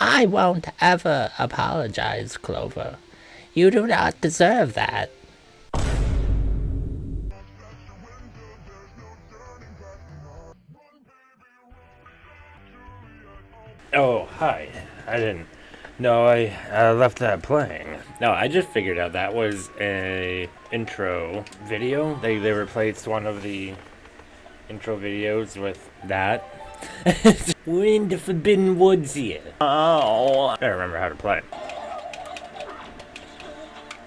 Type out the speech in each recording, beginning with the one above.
I won't ever apologize, Clover. You do not deserve that. Oh, hi. I didn't know I left that playing. No, I just figured out that was a intro video. They replaced one of the intro videos with that. We're in the Forbidden Woods here. Oh, I gotta remember how to play.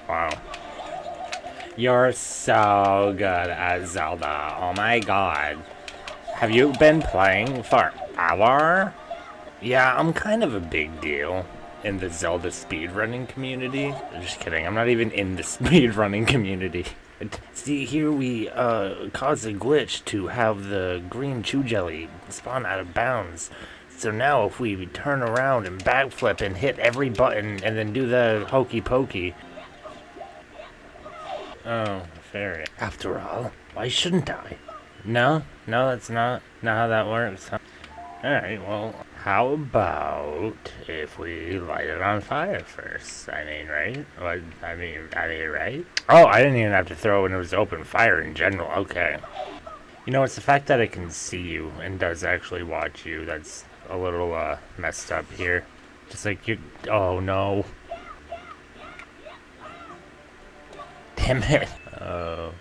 Wow. You're so good at Zelda. Oh my god. Have you been playing for hour? Yeah, I'm kind of a big deal in the Zelda speedrunning community. Just kidding, I'm not even in the speedrunning community. See, here we caused a glitch to have the green chew jelly spawn out of bounds. So now if we turn around and backflip and hit every button and then do the hokey pokey. Oh, fair. After all, why shouldn't I? No, that's not how that works. Alright, well, how about if we light it on fire first? I mean, right? I mean, right? Oh, I didn't even have to throw when it was open fire in general. Okay. You know, it's the fact that it can see you and does actually watch you that's a little messed up here. Just like you. Oh no. Damn it. Oh.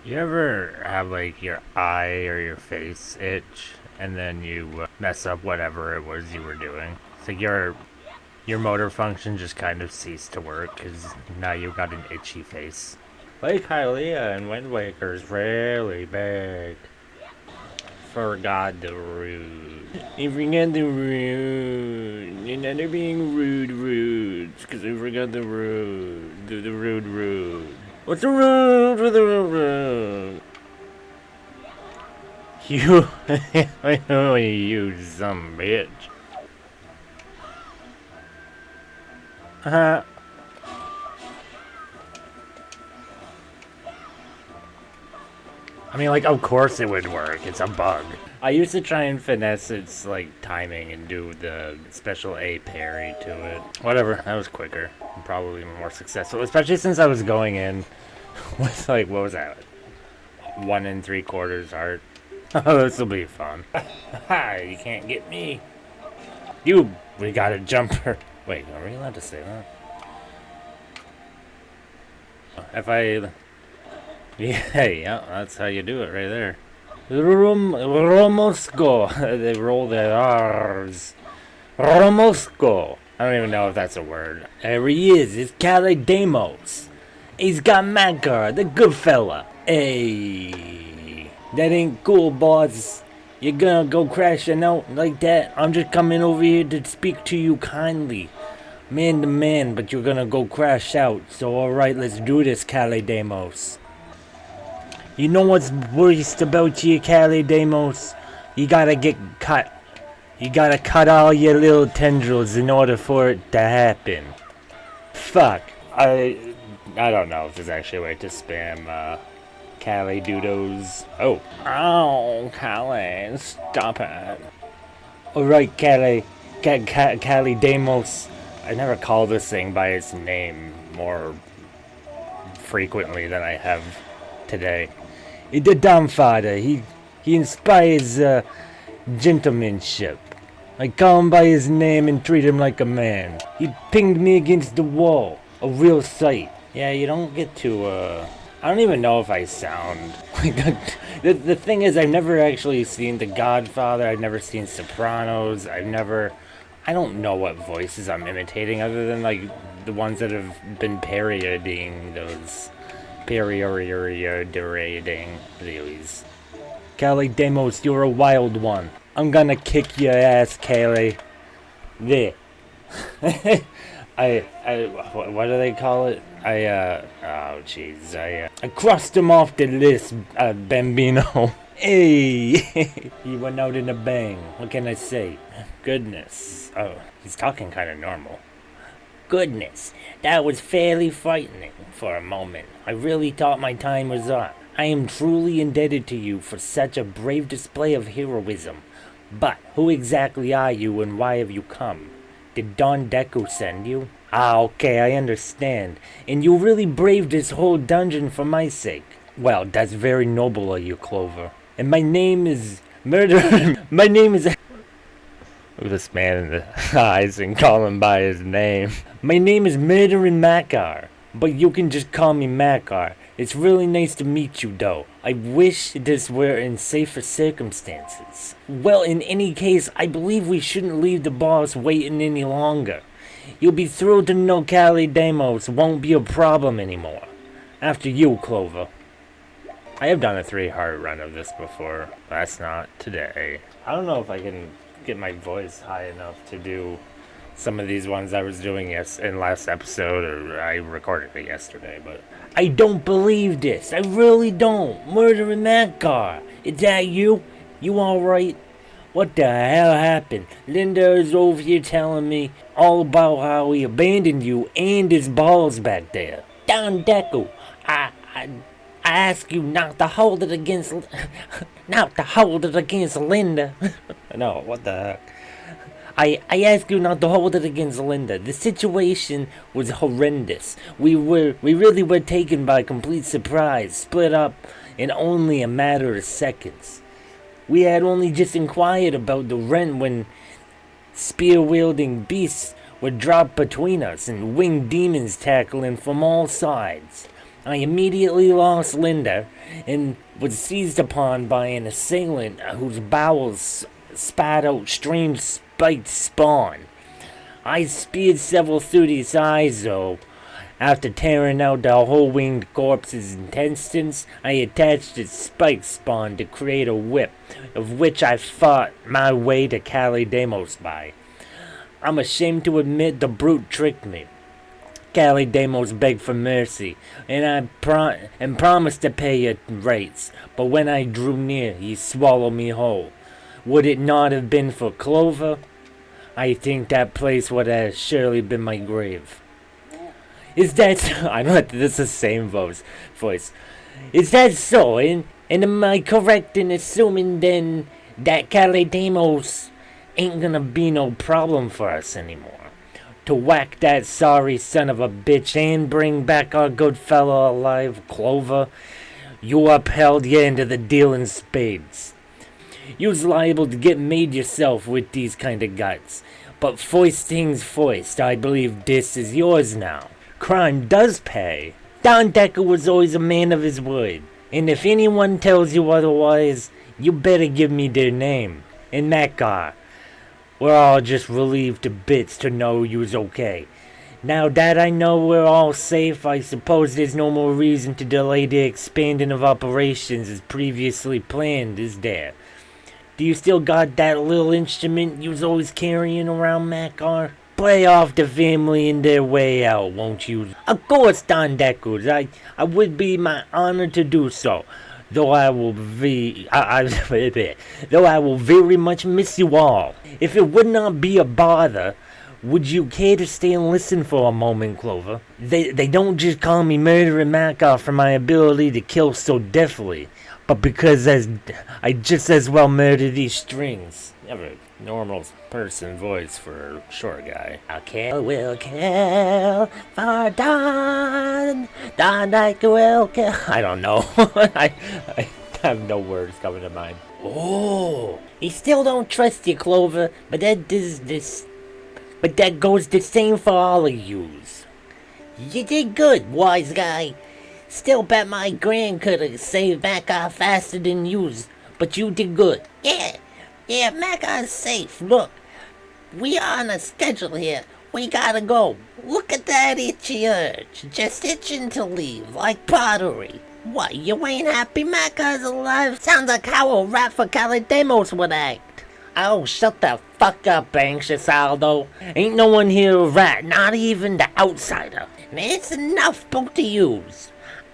You ever have like your eye or your face itch and then you mess up whatever it was you were doing? It's like your motor function just kind of ceased to work because now you've got an itchy face. Lake Hylia and Wind Waker's really big. Forgot the rude. You forgot the rude. You're not being rude, because I forgot the rude. The rude. What's the rude for the rude? You, I know you some bitch. I mean, like, of course it would work. It's a bug. I used to try and finesse its, like, timing and do the special A parry to it. Whatever, that was quicker. And probably more successful, especially since I was going in with, like, what was that? 1 3/4 heart. Oh, this will be fun. Ha! You can't get me. We got a jumper. Wait, are we allowed to say that? If I... Yeah, that's how you do it right there. Romosco. They roll their R's. Romosco. I don't even know if that's a word. There he is. It's Calidamos. He's got Mankar, the good fella. Hey, that ain't cool, boss. You're gonna go crashing out like that? I'm just coming over here to speak to you kindly. Man to man, but you're gonna go crash out. So alright, let's do this, Calidamos. You know what's worst about you, Calidamos? You gotta get cut. You gotta cut all your little tendrils in order for it to happen. Fuck. I don't know if there's actually a way to spam, Calidoodles. Oh. Oh, Cali, stop it. Alright, Calidamos. I never call this thing by its name more frequently than I have today. The Dumbfather, he inspires gentlemanship. I call him by his name and treat him like a man. He pinged me against the wall, a real sight. Yeah, you don't get to, I don't even know if I sound like the thing is, I've never actually seen The Godfather, I've never seen Sopranos, I don't know what voices I'm imitating other than, like, the ones that have been parodying those derading these. Calidamos, you're a wild one. I'm gonna kick your ass, Callie. There. What do they call it? Oh jeez, I crossed him off the list, Bambino. Hey, he went out in a bang. What can I say? Goodness. Oh, he's talking kind of normal. Goodness, that was fairly frightening for a moment. I really thought my time was up. I am truly indebted to you for such a brave display of heroism. But who exactly are you and why have you come? Did Don Deku send you? Ah, okay, I understand. And you really braved this whole dungeon for my sake. Well, that's very noble of you, Clover. And my name is Murder. My name is. Look at this man in the eyes and call him by his name. My name is Murdering Makar, but you can just call me Makar. It's really nice to meet you, though. I wish this were in safer circumstances. Well, in any case, I believe we shouldn't leave the boss waiting any longer. You'll be thrilled to know Cali Demos won't be a problem anymore. After you, Clover. I have done a 3-heart run of this before. That's not today. I don't know if I can get my voice high enough to do some of these ones I was doing in last episode, or I recorded it yesterday, but I don't believe this. I really don't. Murdering Makar. Is that you? You alright? What the hell happened? Linda is over here telling me all about how he abandoned you and his balls back there. Don Deku, I ask you not to hold it against Linda. No, what the heck? I ask you not to hold it against Linda. The situation was horrendous. We really were taken by complete surprise, split up in only a matter of seconds. We had only just inquired about the rent when spear-wielding beasts were dropped between us and winged demons tackling from all sides. I immediately lost Linda and was seized upon by an assailant whose bowels spat out strange spiked spawn. I speared several through his eyes, though. After tearing out the whole winged corpse's intestines, I attached its spike spawn to create a whip, of which I fought my way to Cali Demos by. I'm ashamed to admit the brute tricked me. Cali Demos begged for mercy, and I promised to pay your rates, but when I drew near, he swallowed me whole. Would it not have been for Clover? I think that place would have surely been my grave. Is that so? I know this is the same voice. Is that so? And am I correct in assuming then that Cali Demos ain't gonna be no problem for us anymore? To whack that sorry son of a bitch and bring back our good fellow alive, Clover, you upheld your end of the deal in spades. You's liable to get made yourself with these kind of guts. But first things first, I believe this is yours now. Crime does pay. Don Decker was always a man of his word. And if anyone tells you otherwise, you better give me their name. And Makar. We're all just relieved to bits to know you's okay. Now that I know we're all safe, I suppose there's no more reason to delay the expanding of operations as previously planned, is there? Do you still got that little instrument you was always carrying around, Makar? Play off the family in their way out, won't you? Of course, Don Deckers. I would be my honor to do so. Though I will though I will very much miss you all. If it would not be a bother, would you care to stay and listen for a moment, Clover? They don't just call me Murdering Makar for my ability to kill so deftly, but because I just as well murder these strings. You have a normal person voice for a short guy. I will kill for Don like will kill. I don't know. I have no words coming to mind. Oh, he still don't trust you, Clover, but that goes the same for all of yous. You did good, wise guy. Still bet my grand could have saved Makar faster than yous, but you did good. Yeah, Makar's safe. Look, we are on a schedule here. We gotta go. Look at that itchy urge. Just itching to leave, like pottery. What, you ain't happy Makar's alive? Sounds like how a rat for Calidemos would act. Oh, shut the fuck up, anxious Aldo. Ain't no one here a rat, not even the outsider. And it's enough, both of yous.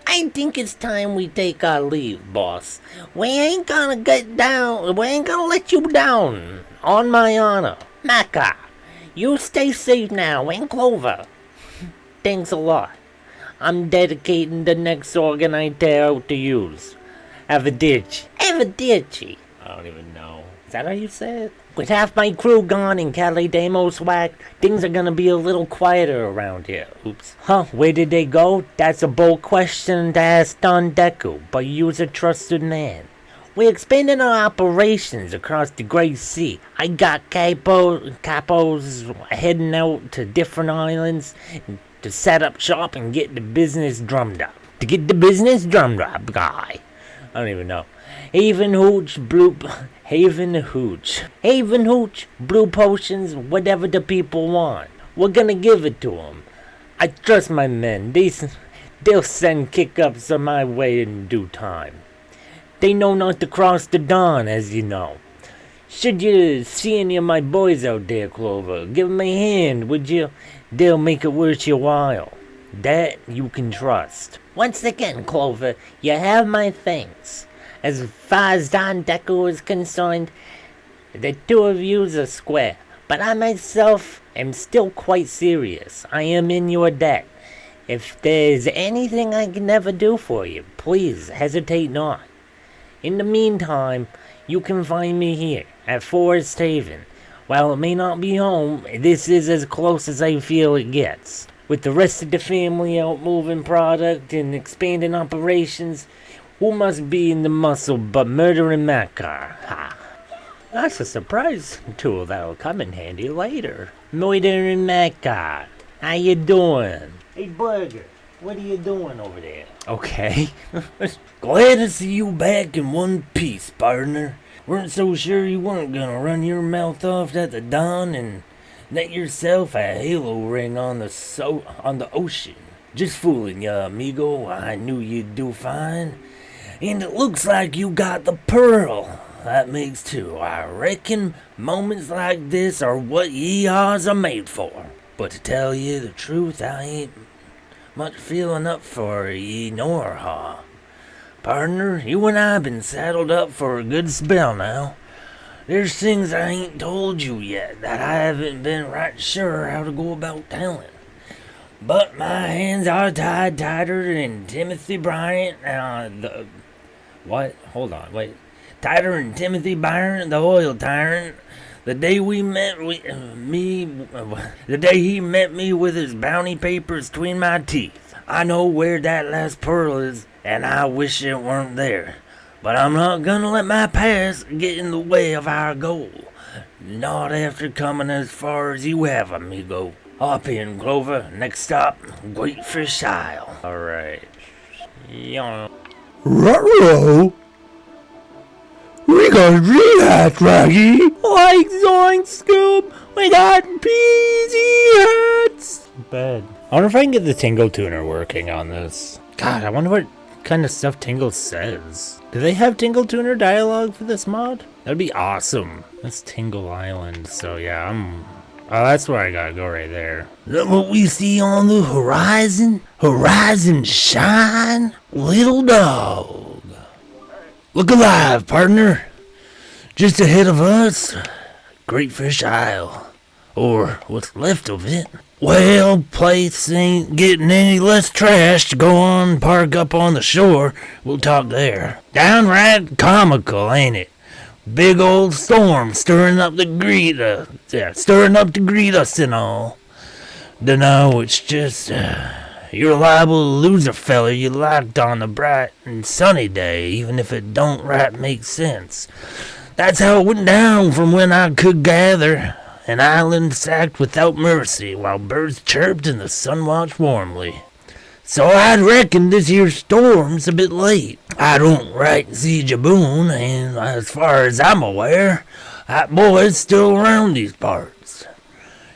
I think it's time we take our leave, boss. We ain't gonna let you down. On my honor. Makar, you stay safe now, and Clover. Thanks a lot. I'm dedicating the next organ I tear out to use. Arrivederci. Arrivederci. I don't even know. Is that how you say it? With half my crew gone and Cali Demos whacked, things are gonna be a little quieter around here. Oops. Huh, where did they go? That's a bold question to ask Don Deku, but you's a trusted man. We're expanding our operations across the Great Sea. I got capos heading out to different islands to set up shop and get the business drummed up. Guy. I don't even know. Haven Hooch, Blue Potions, whatever the people want. We're gonna give it to them. I trust my men. They'll send kick-ups on my way in due time. They know not to cross the dawn, as you know. Should you see any of my boys out there, Clover, give them a hand, would you? They'll make it worth your while. That you can trust. Once again, Clover, you have my thanks. As far as Don Deku is concerned, the two of yous are square. But I myself am still quite serious. I am in your debt. If there's anything I can ever do for you, please hesitate not. In the meantime, you can find me here, at Forest Haven. While it may not be home, this is as close as I feel it gets. With the rest of the family out moving product and expanding operations, who must be in the muscle but murdering Makar? Ha! That's a surprise tool that'll come in handy later. Murdering Makar, how you doing? Hey, Burger, what are you doing over there? Okay. Glad to see you back in one piece, partner. Weren't so sure you weren't gonna run your mouth off at the dawn and net yourself a halo ring on the ocean. Just fooling ya, amigo. I knew you'd do fine. And it looks like you got the pearl. That makes two. I reckon moments like this are what yeehaws are made for. But to tell you the truth, I ain't much feeling up for ye nor ha. Partner, you and I been saddled up for a good spell now. There's things I ain't told you yet that I haven't been right sure how to go about telling. But my hands are tied tighter than Timothy Bryant, tighter than Timothy Byron, the oil tyrant. The day he met me with his bounty papers between my teeth. I know where that last pearl is, and I wish it weren't there. But I'm not gonna let my past get in the way of our goal. Not after coming as far as you have, amigo. Hop in, Clover. Next stop, Greatfish Isle. Alright. Yeah. Ruh-roh! We got rehash, Raggy! Like Zoink Scoop, we got peasy hats! Bad. I wonder if I can get the Tingle Tuner working on this. God, I wonder what kind of stuff Tingle says. Do they have Tingle Tuner dialogue for this mod? That'd be awesome. That's Tingle Island, so yeah, oh, that's where I gotta go right there. Look what we see on the horizon. Horizon shine, little dog. Look alive, partner. Just ahead of us, Greatfish Isle. Or what's left of it. Well, place ain't getting any less trashed. Go on, park up on the shore. We'll talk there. Downright comical, ain't it? Big old storm stirring up to greet us and all. Dunno, it's just you're liable to lose a feller you liked on a bright and sunny day, even if it don't right make sense. That's how it went down from when I could gather. An island sacked without mercy, while birds chirped and the sun watched warmly. So I'd reckon this here storm's a bit late. I don't right see Jaboon, and as far as I'm aware, that boy's still around these parts.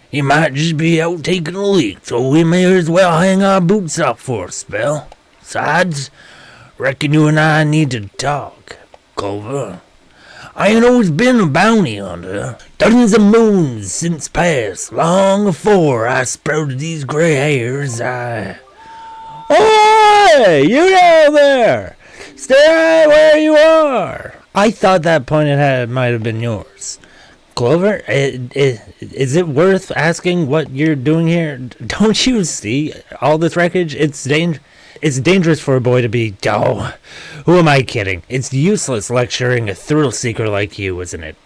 He might just be out taking a leak, so we may as well hang our boots up for a spell. Besides, reckon you and I need to talk, Clover. I ain't always been a bounty hunter. Dozens of moons since past, long afore I sprouted these gray hairs, Oi! You down there! Stay right where you are! I thought that pointed head might have been yours. Clover, is it worth asking what you're doing here? Don't you see all this wreckage? It's dangerous for a boy to be... Oh, who am I kidding? It's useless lecturing a thrill seeker like you, isn't it?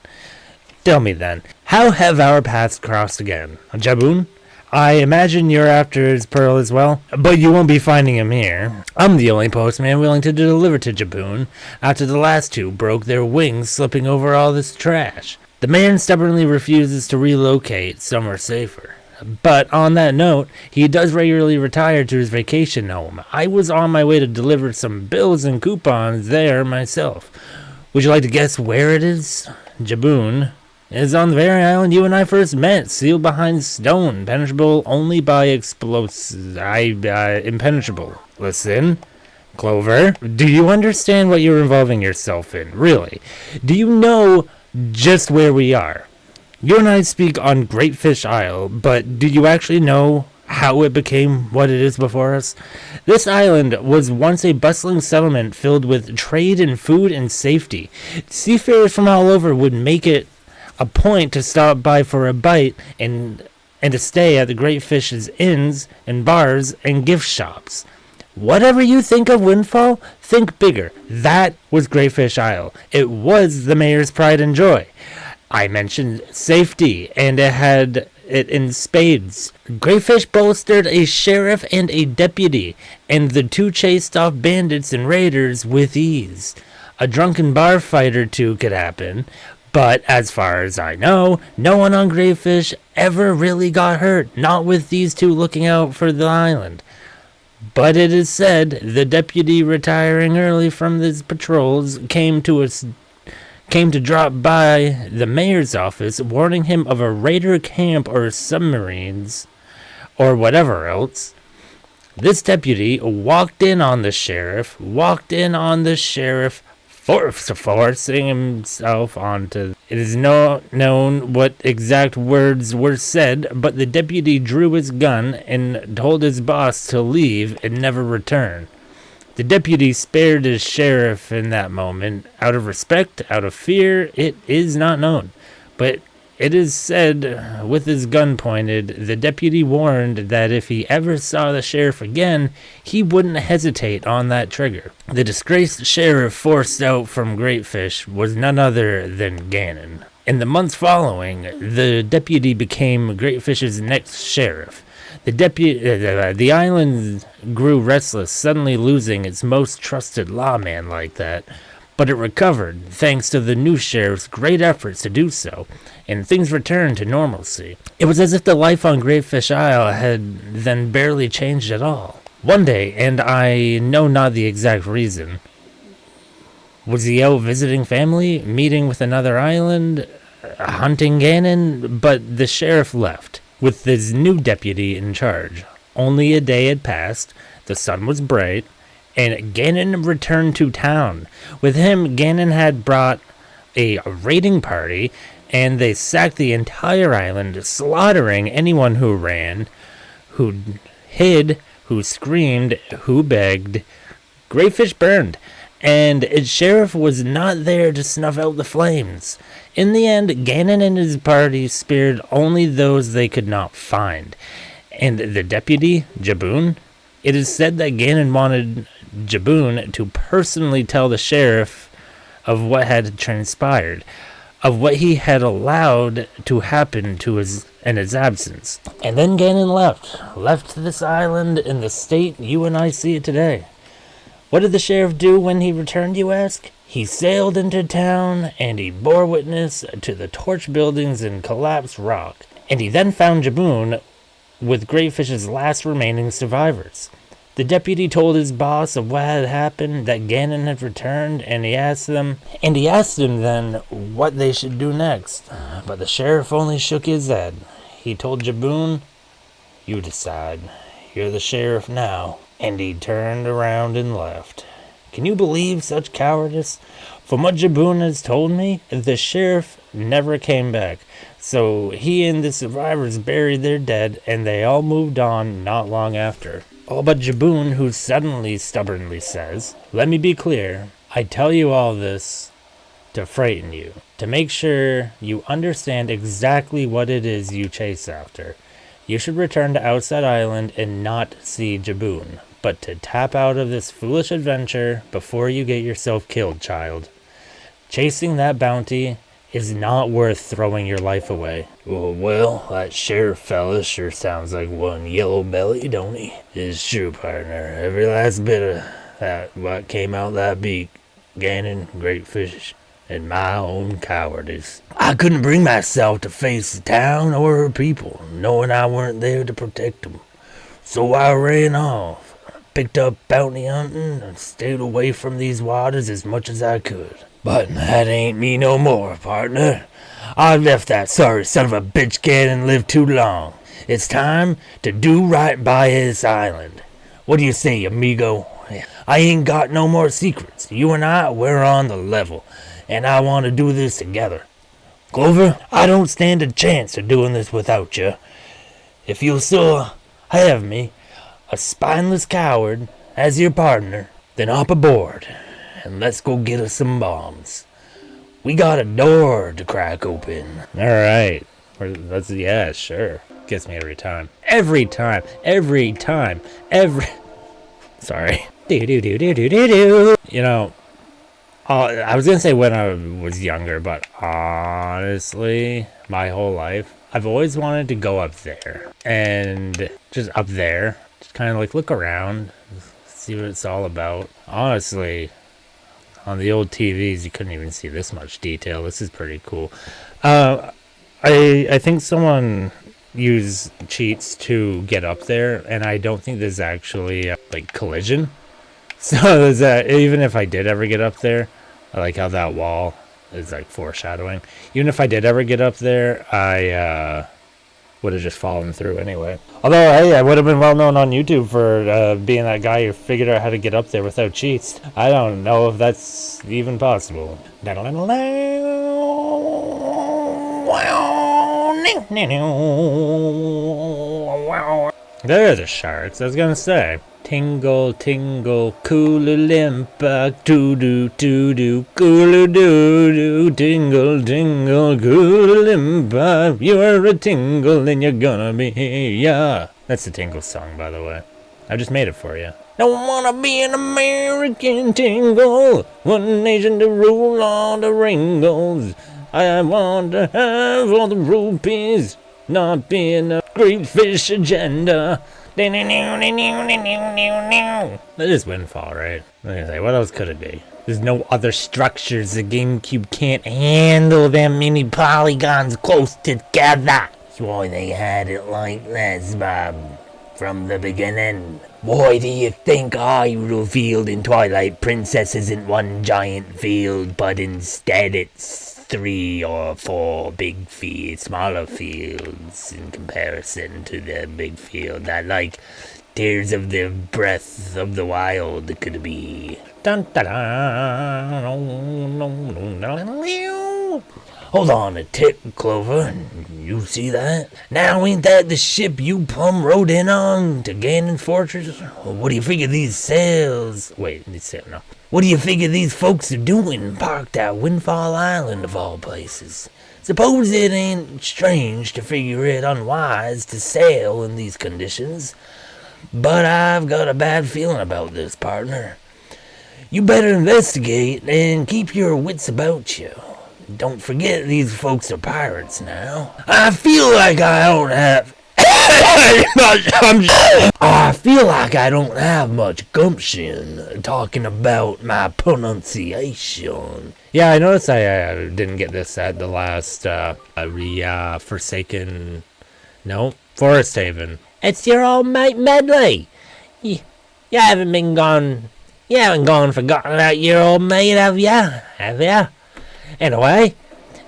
Tell me then, how have our paths crossed again? Jaboon? I imagine you're after his pearl as well, but you won't be finding him here. I'm the only postman willing to deliver to Jaboon after the last two broke their wings slipping over all this trash. The man stubbornly refuses to relocate somewhere safer. But on that note, he does regularly retire to his vacation home. I was on my way to deliver some bills and coupons there myself. Would you like to guess where it is? Jaboon is on the very island you and I first met, sealed behind stone, penetrable only by explosives. Impenetrable. Listen, Clover, do you understand what you're involving yourself in? Really? Do you know just where we are? You and I speak on Great Fish Isle, but do you actually know how it became what it is before us? This island was once a bustling settlement filled with trade and food and safety. Seafarers from all over would make it a point to stop by for a bite and to stay at the Great Fish's inns and bars and gift shops. Whatever you think of Windfall, think bigger. That was Great Fish Isle. It was the mayor's pride and joy. I mentioned safety, and it had it in spades. Great Fish bolstered a sheriff and a deputy, and the two chased off bandits and raiders with ease. A drunken bar fight or two could happen, but as far as I know, no one on Great Fish ever really got hurt, not with these two looking out for the island. But it is said the deputy, retiring early from his patrols, came to drop by the mayor's office, warning him of a raider camp or submarines or whatever else. This deputy walked in on the sheriff, forcing himself onto... It is not known what exact words were said, but the deputy drew his gun and told his boss to leave and never return. The deputy spared his sheriff in that moment, out of respect, out of fear, it is not known. But it is said, with his gun pointed, the deputy warned that if he ever saw the sheriff again, he wouldn't hesitate on that trigger. The disgraced sheriff forced out from Great Fish was none other than Ganon. In the months following, the deputy became Great Fish's next sheriff. The island grew restless, suddenly losing its most trusted lawman like that. But it recovered, thanks to the new sheriff's great efforts to do so, and things returned to normalcy. It was as if the life on Great Fish Isle had then barely changed at all. One day, and I know not the exact reason, was he out visiting family, meeting with another island, hunting Ganon? But the sheriff left, with his new deputy in charge. Only a day had passed, the sun was bright, and Ganon returned to town. With him, Ganon had brought a raiding party, and they sacked the entire island, slaughtering anyone who ran, who hid, who screamed, who begged. Great Fish burned, and its sheriff was not there to snuff out the flames. In the end, Ganon and his party spared only those they could not find. And the deputy, Jaboon, it is said that Ganon wanted Jaboon to personally tell the sheriff of what had transpired, of what he had allowed to happen to his absence. And then Ganon left this island in the state you and I see it today. What did the sheriff do when he returned, you ask? He sailed into town, and he bore witness to the torch buildings and collapsed rock. And he then found Jaboon with Great Fish's last remaining survivors. The deputy told his boss of what had happened, that Ganon had returned, and he asked him then what they should do next. But the sheriff only shook his head. He told Jaboon, "You decide. You're the sheriff now." And he turned around and left. Can you believe such cowardice? From what Jaboon has told me, the sheriff never came back. So he and the survivors buried their dead, and they all moved on not long after. All but Jaboon, who suddenly stubbornly says, "Let me be clear. I tell you all this to frighten you, to make sure you understand exactly what it is you chase after. You should return to Outset Island and not see Jaboon, but to tap out of this foolish adventure before you get yourself killed, child. Chasing that bounty is not worth throwing your life away. Well, that sheriff fella sure sounds like one yellow belly, don't he? It's true, partner. Every last bit of that what came out that beak. Gannon, great fish, and my own cowardice. I couldn't bring myself to face the town or her people, knowing I weren't there to protect them. So I ran off, picked up bounty hunting, and stayed away from these waters as much as I could. But that ain't me no more, partner. I left that sorry son of a bitch Gannon live too long. It's time to do right by his island. What do you say, amigo? I ain't got no more secrets. You and I, we're on the level, and I want to do this together. Clover, I don't stand a chance of doing this without you. If you'll still have me, a spineless coward, as your partner, then hop aboard, and let's go get us some bombs. We got a door to crack open. Alright. Yeah, sure. Gets me every time. Every time. Sorry. You know, I was gonna say when I was younger, but honestly, my whole life, I've always wanted to go up there. And just up there, just kind of like look around, see what it's all about. Honestly, on the old TVs, you couldn't even see this much detail. This is pretty cool. I think someone used cheats to get up there, and I don't think there's actually like collision. So there's even if I did ever get up there, I like how that wall is like foreshadowing. Even if I did ever get up there, I would have just fallen through anyway. Although, hey, I would have been well known on YouTube for being that guy who figured out how to get up there without cheats. I don't know if that's even possible. There are the sharks, I was gonna say. Tingle, tingle, coolalympa, doo-doo, doo-doo, cooladoo-doo, tingle, tingle, coolalympa, you're a tingle and you're gonna be here, yeah. That's the Tingle song, by the way. I just made it for you. Don't wanna be an American tingle, one nation to rule all the ringles. I want to have all the rupees, not being a great fish agenda. That is Windfall, right? What else could it be? There's no other structures. The GameCube can't handle them many polygons close together. That's why they had it like this, Bob. From the beginning. Why do you think I revealed in Twilight Princess isn't one giant field, but instead it's 3 or 4 big fields, smaller fields in comparison to the big field that, like, Tears of the Breath of the Wild could be. Dun, dun, dun. Hold on a tick, Clover. You see that? Now ain't that the ship you plumb rode in on to Ganon Fortress? What do you figure these sails... Wait, no. What do you figure these folks are doing parked at Windfall Island of all places? Suppose it ain't strange to figure it unwise to sail in these conditions. But I've got a bad feeling about this, partner. You better investigate and keep your wits about you. Don't forget these folks are pirates now. I feel like I don't have... I feel like I don't have much gumption talking about my pronunciation. Yeah, I noticed I didn't get this at the last Forsaken... No, Forest Haven. It's your old mate Medley. You haven't gone forgotten about your old mate, have ya? Anyway,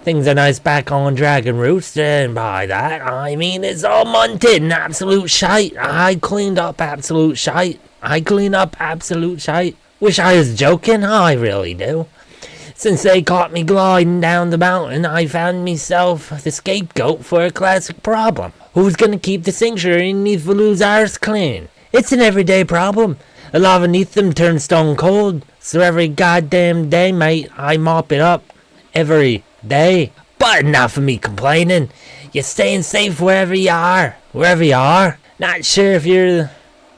things are nice back on Dragon Roost, and by that, I mean it's all munted and absolute shite. I cleaned up absolute shite. Wish I was joking, I really do. Since they caught me gliding down the mountain, I found myself the scapegoat for a classic problem. Who's gonna keep the sanctuary in Neath-Valu's arse clean? It's an everyday problem. The lava neath them turns stone cold, so every goddamn day, mate, I mop it up. Every day. But enough of me complaining. You staying safe wherever you are? Wherever you are? Not sure if you're the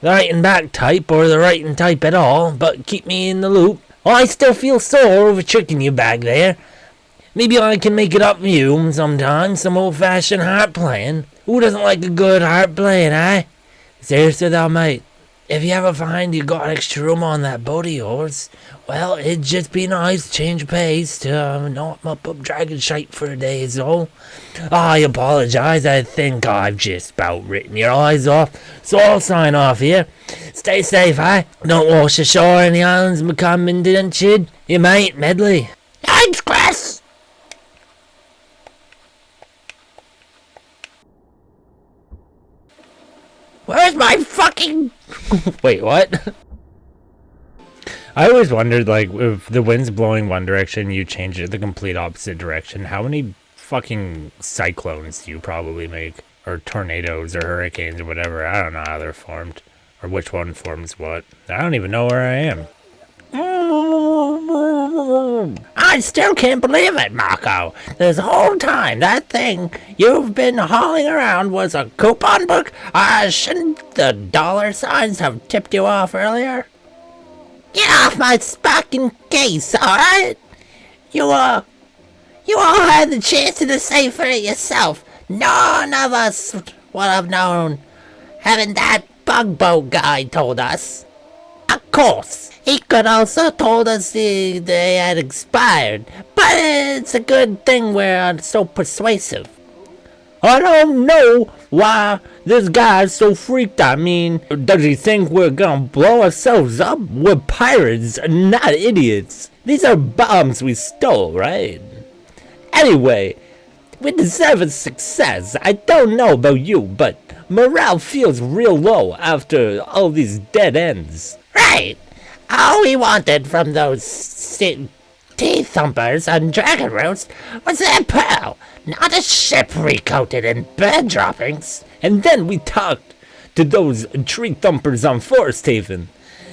writing back type or the writing type at all, but keep me in the loop. Well, I still feel sore over tricking you back there. Maybe I can make it up for you sometime, some old-fashioned harp playing. Who doesn't like a good harp playing, eh? Seriously though, mate, if you ever find you got extra room on that boat of yours, well, it'd just be nice to change pace to not up dragon shite for a day, so. I apologize, I think I've just about written your eyes off, so I'll sign off here. Stay safe, eh? Don't wash ashore in the islands and become indentured. You mate, Medley. Thanks, Chris! Where's my fucking... Wait, what? I always wondered, like, if the wind's blowing one direction, you change it the complete opposite direction. How many fucking cyclones do you probably make? Or tornadoes or hurricanes or whatever. I don't know how they're formed. Or which one forms what. I don't even know where I am. I still can't believe it, Marco. This whole time, that thing you've been hauling around was a coupon book. Shouldn't the dollar signs have tipped you off earlier? Get off my fucking case, alright? You all had the chance to decipher it yourself. None of us would have known. Haven't that bugboat guy told us? Of course. He could also told us they had expired, but it's a good thing we're so persuasive. I don't know why this guy's so freaked. I mean, does he think we're gonna blow ourselves up? We're pirates, not idiots. These are bombs we stole, right? Anyway, we deserve a success. I don't know about you, but morale feels real low after all these dead ends. Right. All we wanted from those teeth thumpers on Dragon Roast was that pearl, not a ship recoated in bird droppings. And then we talked to those tree thumpers on Forest Haven.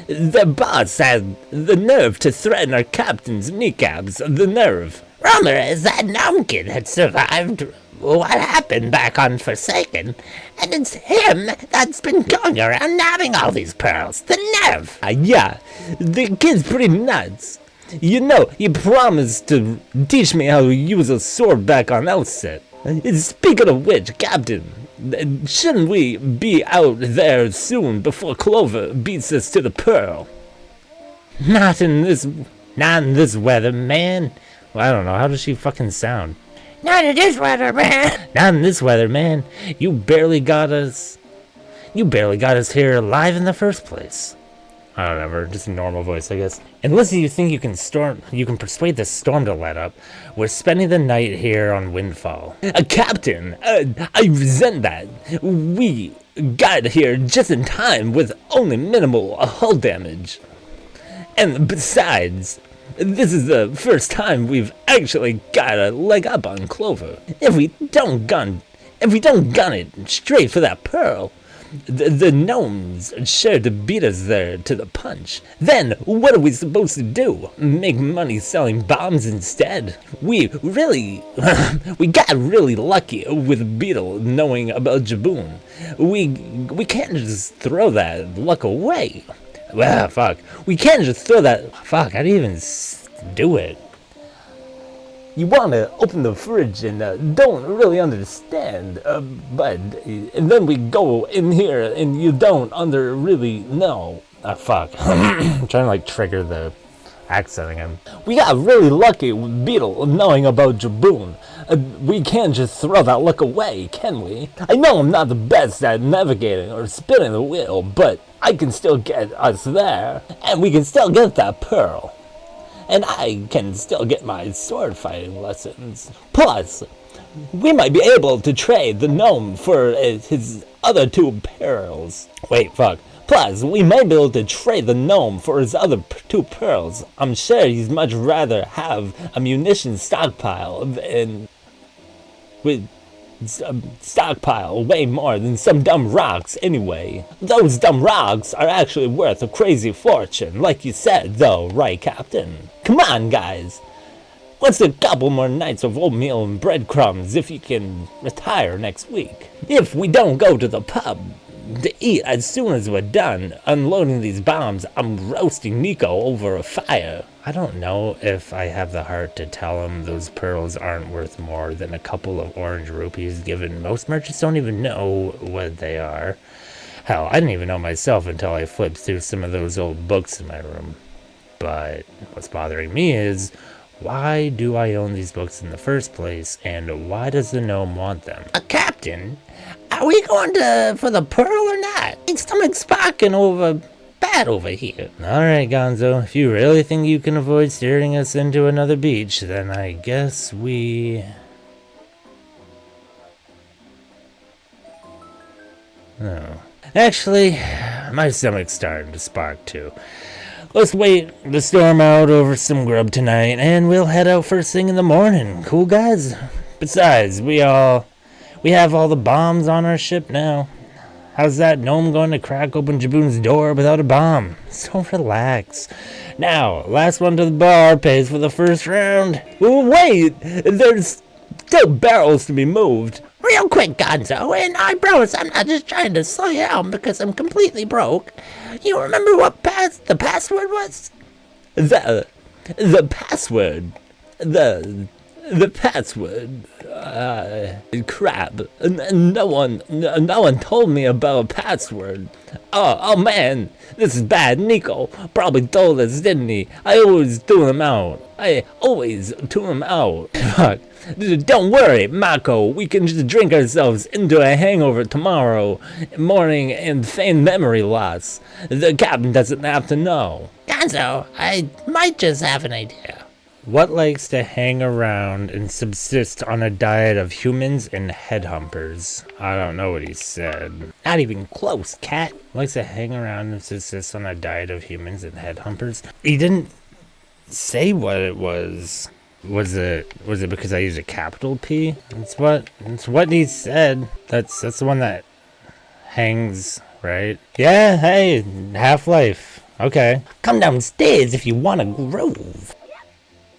The boss had the nerve to threaten our captain's kneecaps. The nerve. Rumor is that Gnome Kid had survived what happened back on Forsaken, and it's him that's been going around nabbing all these pearls. The nerve! Yeah, the kid's pretty nuts. You know, he promised to teach me how to use a sword back on outset. Speaking of which, Captain, shouldn't we be out there soon before Clover beats us to the pearl? Not in this weather, man. Well, I don't know, how does she fucking sound? Not in this weather, man. Not in this weather, man. You barely got us here alive in the first place. I don't know, just a normal voice, I guess. Unless you think you can persuade the storm to let up, we're spending the night here on Windfall. Captain, I resent that. We got here just in time with only minimal hull damage. And besides, this is the first time we've actually got a leg up on Clover. If we don't gun it straight for that pearl, the gnomes sure to beat us there to the punch. Then what are we supposed to do? Make money selling bombs instead? We got really lucky with Beetle knowing about Jaboon. We can't just throw that luck away. Well, fuck. We can't just throw that... Fuck, I didn't even do it. You want to open the fridge and don't really understand, and then we go in here and you don't really know. Fuck. I'm trying to, like, trigger the accent again. We got really lucky with Beetle knowing about Jaboon. We can't just throw that luck away, can we? I know I'm not the best at navigating or spinning the wheel, but I can still get us there, and we can still get that pearl. And I can still get my sword fighting lessons. Plus, we might be able to trade the gnome for his other two pearls. Wait, fuck. Plus, we might be able to trade the gnome for his other two pearls. I'm sure he'd much rather have a munition stockpile than... stockpile way more than some dumb rocks anyway. Those dumb rocks are actually worth a crazy fortune, like you said though, right, Captain? Come on, guys. What's a couple more nights of oatmeal and breadcrumbs if you can retire next week? If we don't go to the pub to eat as soon as we're done unloading these bombs, I'm roasting Nico over a fire. I don't know if I have the heart to tell him those pearls aren't worth more than a couple of orange rupees, given most merchants don't even know what they are. Hell, I didn't even know myself until I flipped through some of those old books in my room. But what's bothering me is, why do I own these books in the first place, and why does the gnome want them? Captain, are we going for the pearl or not? My stomach's sparking bad over here. Alright, Gonzo, if you really think you can avoid steering us into another beach, then I guess we... Oh. Actually, my stomach's starting to spark too. Let's wait the storm out over some grub tonight, and we'll head out first thing in the morning. Cool, guys? Besides, we have all the bombs on our ship now. How's that gnome going to crack open Jaboon's door without a bomb? So relax. Now, last one to the bar pays for the first round. Wait, there's still barrels to be moved. Real quick, Gonzo, and I promise I'm not just trying to slow you down because I'm completely broke. You remember what the password was? The password. The password. Crap. No one told me about a password. Oh man, this is bad. Nico probably told us, didn't he? I always tune him out. Fuck. Don't worry, Mako. We can just drink ourselves into a hangover tomorrow morning and feign memory loss. The captain doesn't have to know. Gonzo, I might just have an idea. What likes to hang around and subsist on a diet of humans and headhumpers? I don't know what he said. Not even close, cat. Likes to hang around and subsist on a diet of humans and headhumpers? He didn't say what it was. Was it because I used a capital P? It's what he said. That's the one that hangs, right? Yeah, hey, Half-Life. Okay. Come downstairs if you want a groove.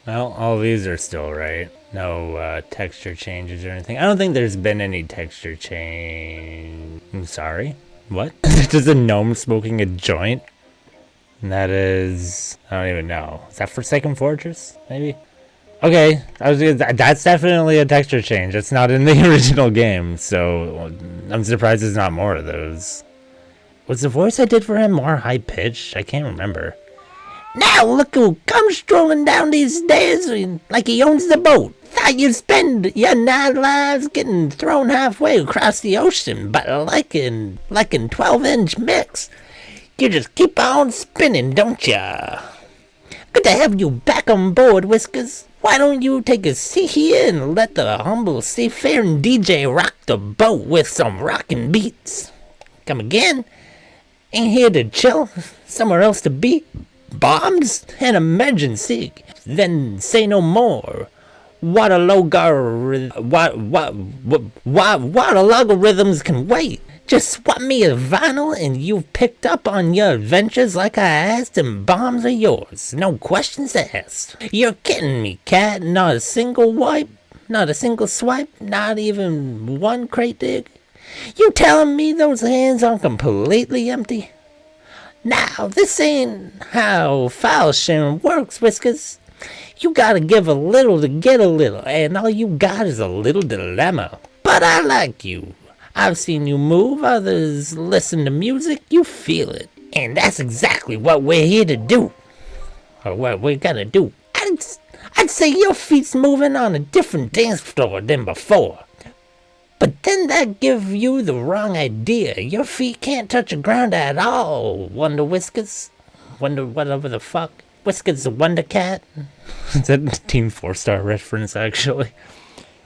Well, all these are still right. No texture changes or anything. I don't think there's been any texture change. I'm sorry. What? There's a gnome smoking a joint? And that is... I don't even know. Is that Forsaken Fortress? Maybe? Okay. That's definitely a texture change. It's not in the original game, so I'm surprised there's not more of those. Was the voice I did for him more high-pitched? I can't remember. Now look who comes strolling down these stairs like he owns the boat. Thought you'd spend your 9 lives getting thrown halfway across the ocean, but like in 12-inch mix, you just keep on spinning, don't ya? Good to have you back on board, Whiskers. Why don't you take a seat here and let the humble seafaring DJ rock the boat with some rockin' beats? Come again? Ain't here to chill, somewhere else to be. Bombs? An emergency. Then say no more. What a logarithms can wait. Just swap me a vinyl and you've picked up on your adventures like I asked, and bombs are yours. No questions asked. You're kidding me, cat. Not a single wipe, not a single swipe, not even one crate dig. You telling me those hands aren't completely empty? Now, this ain't how file sharing works, Whiskers. You gotta give a little to get a little, and all you got is a little dilemma. But I like you. I've seen you move, others listen to music, you feel it. And that's exactly what we're here to do. Or what we're gonna do. I'd say your feet's moving on a different dance floor than before. But then that give you the wrong idea. Your feet can't touch the ground at all, Wonder Whiskers. Wonder whatever the fuck. Whiskers the Wonder Cat. Is that a Team 4-Star reference, actually?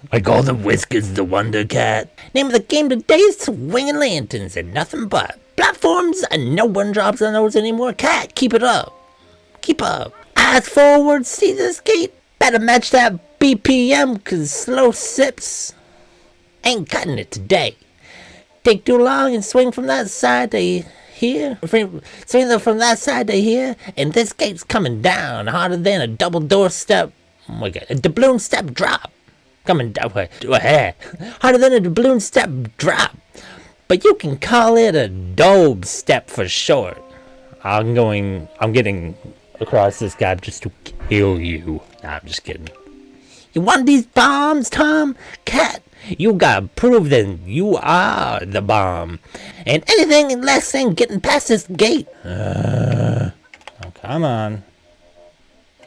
I call the Whiskers the Wonder Cat. Name of the game today is Swinging Lanterns and nothing but platforms, and no one drops on those anymore. Cat, keep it up. Keep up. Eyes forward, see this gate. Better match that BPM, cause slow sips ain't cutting it today. Take too long and swing from that side to here. Swing from that side to here, and this gate's coming down harder than a double doorstep Oh my god, a doubloon step drop. Coming down, harder than a doubloon step drop. But you can call it a dobe step for short. I'm getting across this gap just to kill you. Nah, I'm just kidding. You want these bombs, Tom? Cat, you gotta prove that you are the bomb. And anything less than getting past this gate. Oh, come on.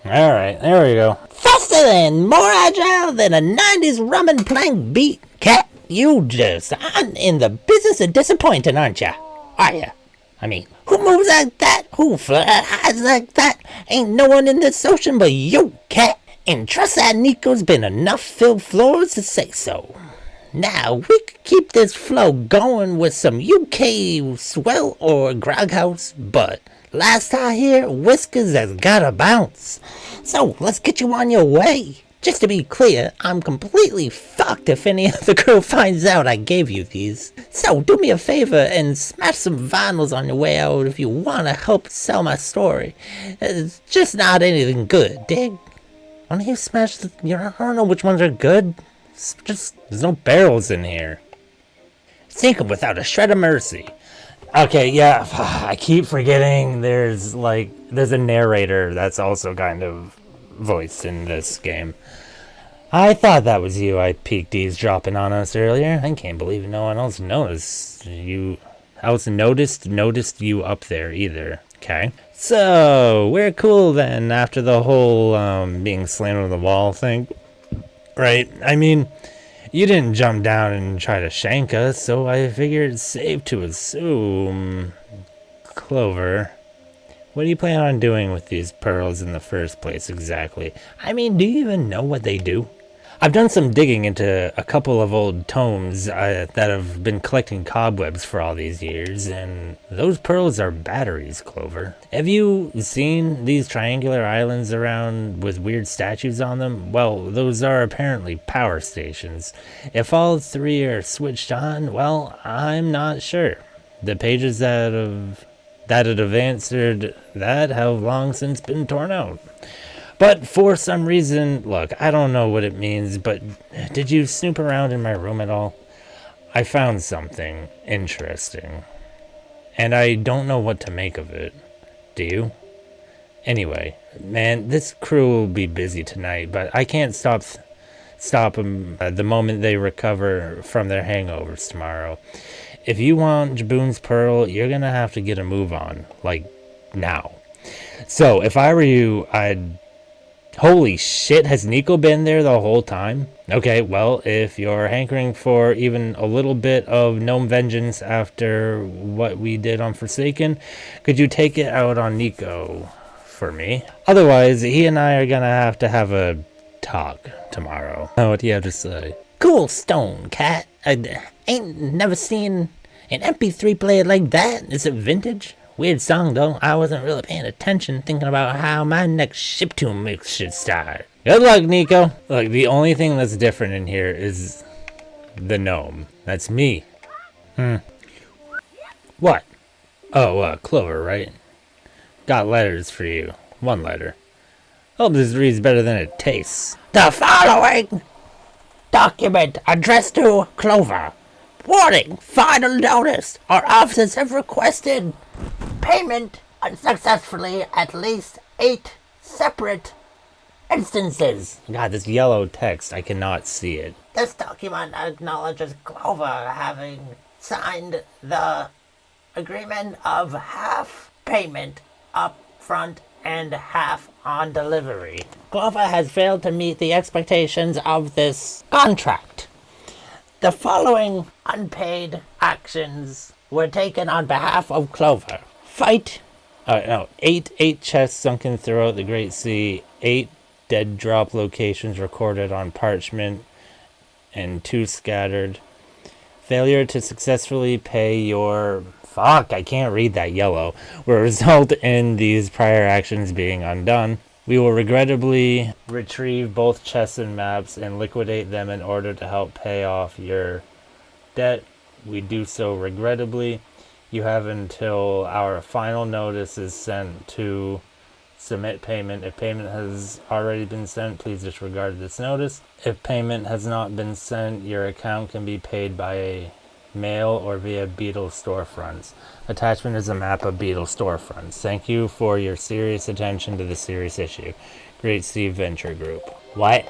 Alright, there we go. Faster and more agile than a 90s rum and plank beat. Cat, you just aren't in the business of disappointing, aren't ya? Are ya? I mean, who moves like that? Who flies like that? Ain't no one in this ocean but you, Cat. And trust that Nico's been enough filled floors to say so. Now, we could keep this flow going with some UK swell or grog house, but last I hear, Whiskers has gotta bounce. So, let's get you on your way. Just to be clear, I'm completely fucked if any other girl finds out I gave you these. So, do me a favor and smash some vinyls on your way out if you wanna help sell my story. It's just not anything good, dig? Why don't you smash the... I don't know which ones are good. It's just, there's no barrels in here. Sink 'em without a shred of mercy. Okay, yeah, I keep forgetting there's a narrator that's also kind of voiced in this game. I thought that was you. I peeked eavesdropping on us earlier. I can't believe no one else noticed you up there either. Okay. So, we're cool then after the whole being slammed on the wall thing. Right? I mean, you didn't jump down and try to shank us, so I figured it's safe to assume... Clover, what do you plan on doing with these pearls in the first place exactly? I mean, do you even know what they do? I've done some digging into a couple of old tomes that have been collecting cobwebs for all these years, and those pearls are batteries, Clover. Have you seen these triangular islands around with weird statues on them? Well, those are apparently power stations. If all three are switched on, well, I'm not sure. The pages that have answered that have long since been torn out. But for some reason, look, I don't know what it means, but did you snoop around in my room at all? I found something interesting, and I don't know what to make of it. Do you? Anyway, man, this crew will be busy tonight, but I can't stop them the moment they recover from their hangovers tomorrow. If you want Jaboon's Pearl, you're gonna have to get a move on, like, now. So, if I were you, I'd... Holy shit, has Nico been there the whole time? Okay, well, if you're hankering for even a little bit of gnome vengeance after what we did on Forsaken, could you take it out on Nico for me? Otherwise, he and I are gonna have to have a talk tomorrow. What do you have to say? Cool stone, Cat. I ain't never seen an MP3 player like that. Is it vintage? Weird song, though. I wasn't really paying attention, thinking about how my next chiptune mix should start. Good luck, Nico. Look, the only thing that's different in here is the gnome. That's me. What? Oh, Clover, right? Got letters for you. One letter. Hope this reads better than it tastes. The following document addressed to Clover. Warning, final notice. Our officers have requested payment unsuccessfully at least 8 separate instances. God, this yellow text, I cannot see it. This document acknowledges Clover having signed the agreement of half payment up front and half on delivery. Clover has failed to meet the expectations of this contract. The following unpaid actions were taken on behalf of Clover. 8 chests sunken throughout the Great Sea, 8 dead drop locations recorded on parchment, and 2 scattered. Failure to successfully pay your... Fuck, I can't read that yellow. Will result in these prior actions being undone. We will regrettably retrieve both chests and maps and liquidate them in order to help pay off your debt. We do so regrettably. You have until our final notice is sent to Submit payment. If payment has already been sent, please disregard this notice. If payment has not been sent, your account can be paid by mail or via Beetle storefronts. Attachment is a map of Beetle storefronts. Thank you for your serious attention to this serious issue. Great Steve Venture Group. What?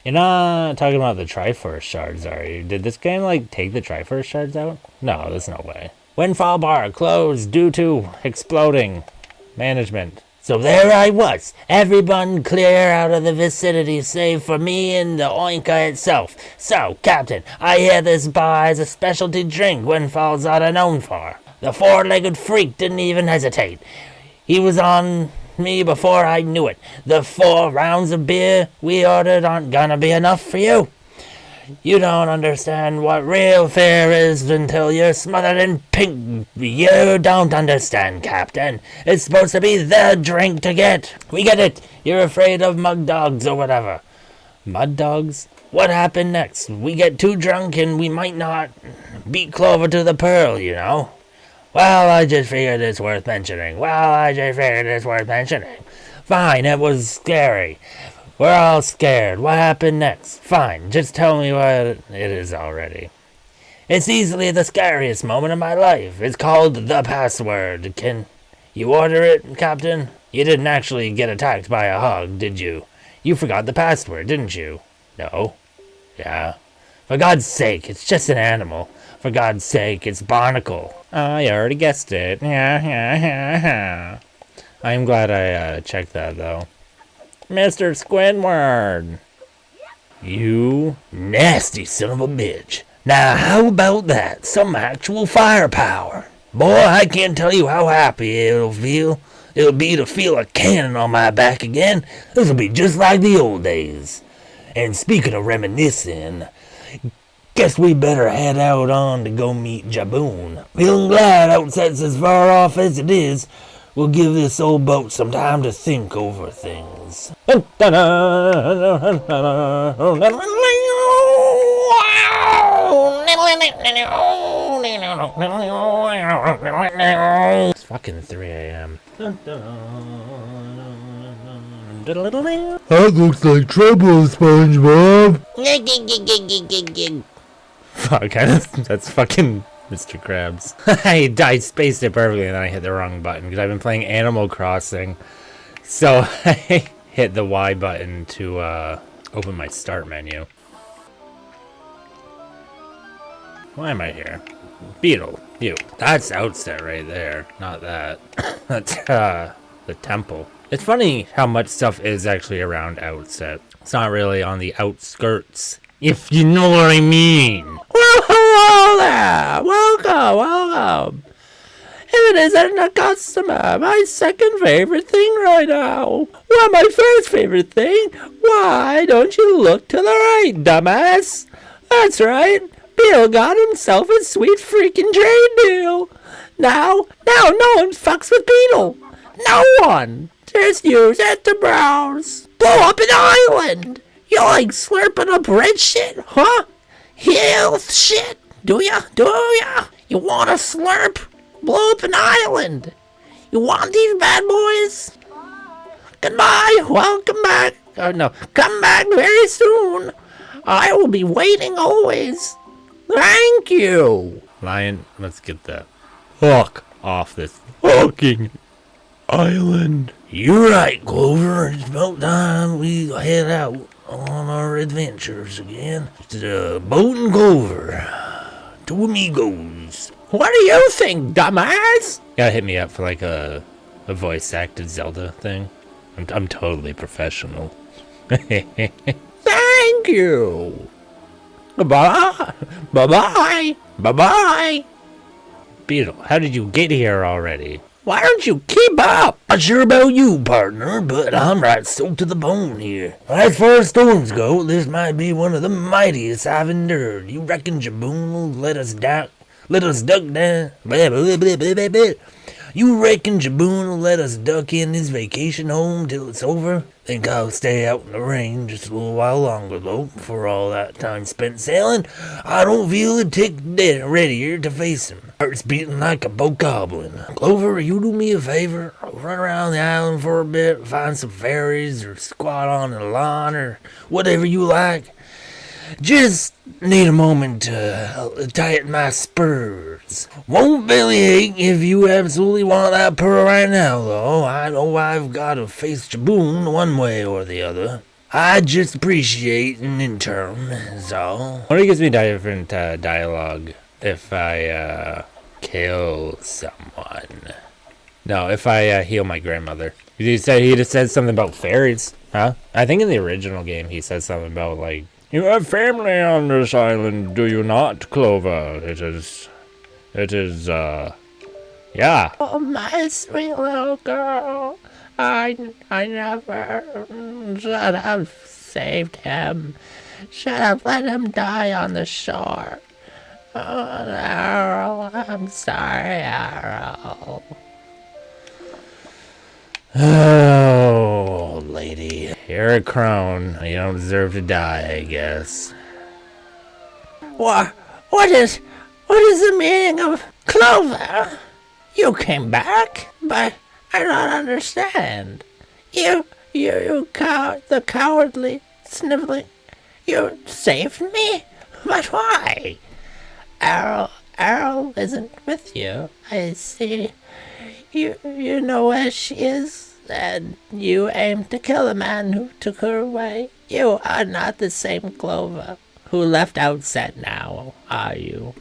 You're not talking about the Triforce shards, are you? Did this game, take the Triforce shards out? No, there's no way. Windfall bar closed due to exploding. Management. So there I was, everyone clear out of the vicinity save for me and the Oinka itself. So, Captain, I hear this bar has a specialty drink Windfall's oughta known for. The four-legged freak didn't even hesitate. He was on me before I knew it. The 4 rounds of beer we ordered aren't gonna be enough for you. You don't understand what real fear is until you're smothered in pink. You don't understand, Captain. It's supposed to be the drink to get. We get it. You're afraid of mud dogs or whatever. Mud dogs? What happened next? We get too drunk and we might not beat Clover to the pearl, you know? Well, I just figured it's worth mentioning. Fine, it was scary. We're all scared. What happened next? Fine, just tell me what it is already. It's easily the scariest moment of my life. It's called the password. Can you order it, Captain? You didn't actually get attacked by a hog, did you? You forgot the password, didn't you? No? Yeah. For God's sake, it's just an animal. For God's sake, it's Barnacle. Oh, you already guessed it. Yeah. I'm glad I checked that, though. Mr. Squidward. You nasty son of a bitch. Now, how about that? Some actual firepower. Boy, I can't tell you how happy it'll be to feel a cannon on my back again. This'll be just like the old days. And speaking of reminiscing, guess we better head out on to go meet Jaboon. Feeling glad Outset's as far off as it is. We'll give this old boat some time to think over things. It's fucking 3 a.m. That looks like trouble, SpongeBob. Fuck, that's fucking Mr. Krabs. I spaced it perfectly and then I hit the wrong button because I've been playing Animal Crossing. So I hit the Y button to open my start menu. Why am I here? Beetle, you. That's Outset right there, not that. That's the temple. It's funny how much stuff is actually around Outset. It's not really on the outskirts, if you know what I mean. Well, hello there. Welcome. If it isn't a customer, my second favorite thing right now. Well, my first favorite thing? Why don't you look to the right, dumbass? That's right. Bill got himself a sweet freaking trade deal. Now no one fucks with Beetle. No one. Just use it to browse. Blow up an island. You like slurping up red shit, huh? Health shit. Do ya? You want a slurp? Blow up an island. You want these bad boys? Goodbye. Welcome back. Oh no, come back very soon. I will be waiting always. Thank you. Lion, let's get the fuck off this fucking island. You're right, Clover. It's about time we head out on our adventures again. To Boat and Clover. Two amigos. What do you think, dumbass? Gotta hit me up for like a voice acted Zelda thing. I'm totally professional. Thank you. Bye-bye. Bye-bye. Bye-bye. Beetle, how did you get here already? Why don't you keep up? Not sure about you, partner, but I'm right soaked to the bone here. As far as storms go, this might be one of the mightiest I've endured. You reckon Jaboon will let us duck down? You reckon Jaboon will let us duck in his vacation home till it's over? Think I'll stay out in the rain just a little while longer, though, for all that time spent sailing. I don't feel a tick readier to face him. Heart's beating like a bokoblin. Clover, you do me a favor. Run around the island for a bit, find some ferries, or squat on the lawn, or whatever you like. Just need a moment to tighten my spurs. Won't bellyache if you absolutely want that pearl right now, though. I know I've got to face Jaboon one way or the other. I just appreciate an interim, is all. What if it gives me different dialogue if I kill someone? No, if I heal my grandmother. He just said something about fairies, huh? I think in the original game he said something about like, you have family on this island, do you not, Clover? It is, yeah. Oh, my sweet little girl. I never should have saved him. Should have let him die on the shore. Oh, Errol, I'm sorry, Errol. Oh, lady. You're a crone. You don't deserve to die, I guess. What is the meaning of Clover? You came back, but I don't understand. You the cowardly, sniveling. You saved me? But why? Errol isn't with you. I see. You know where she is, and you aim to kill the man who took her away. You are not the same Clover who left Outset now, are you?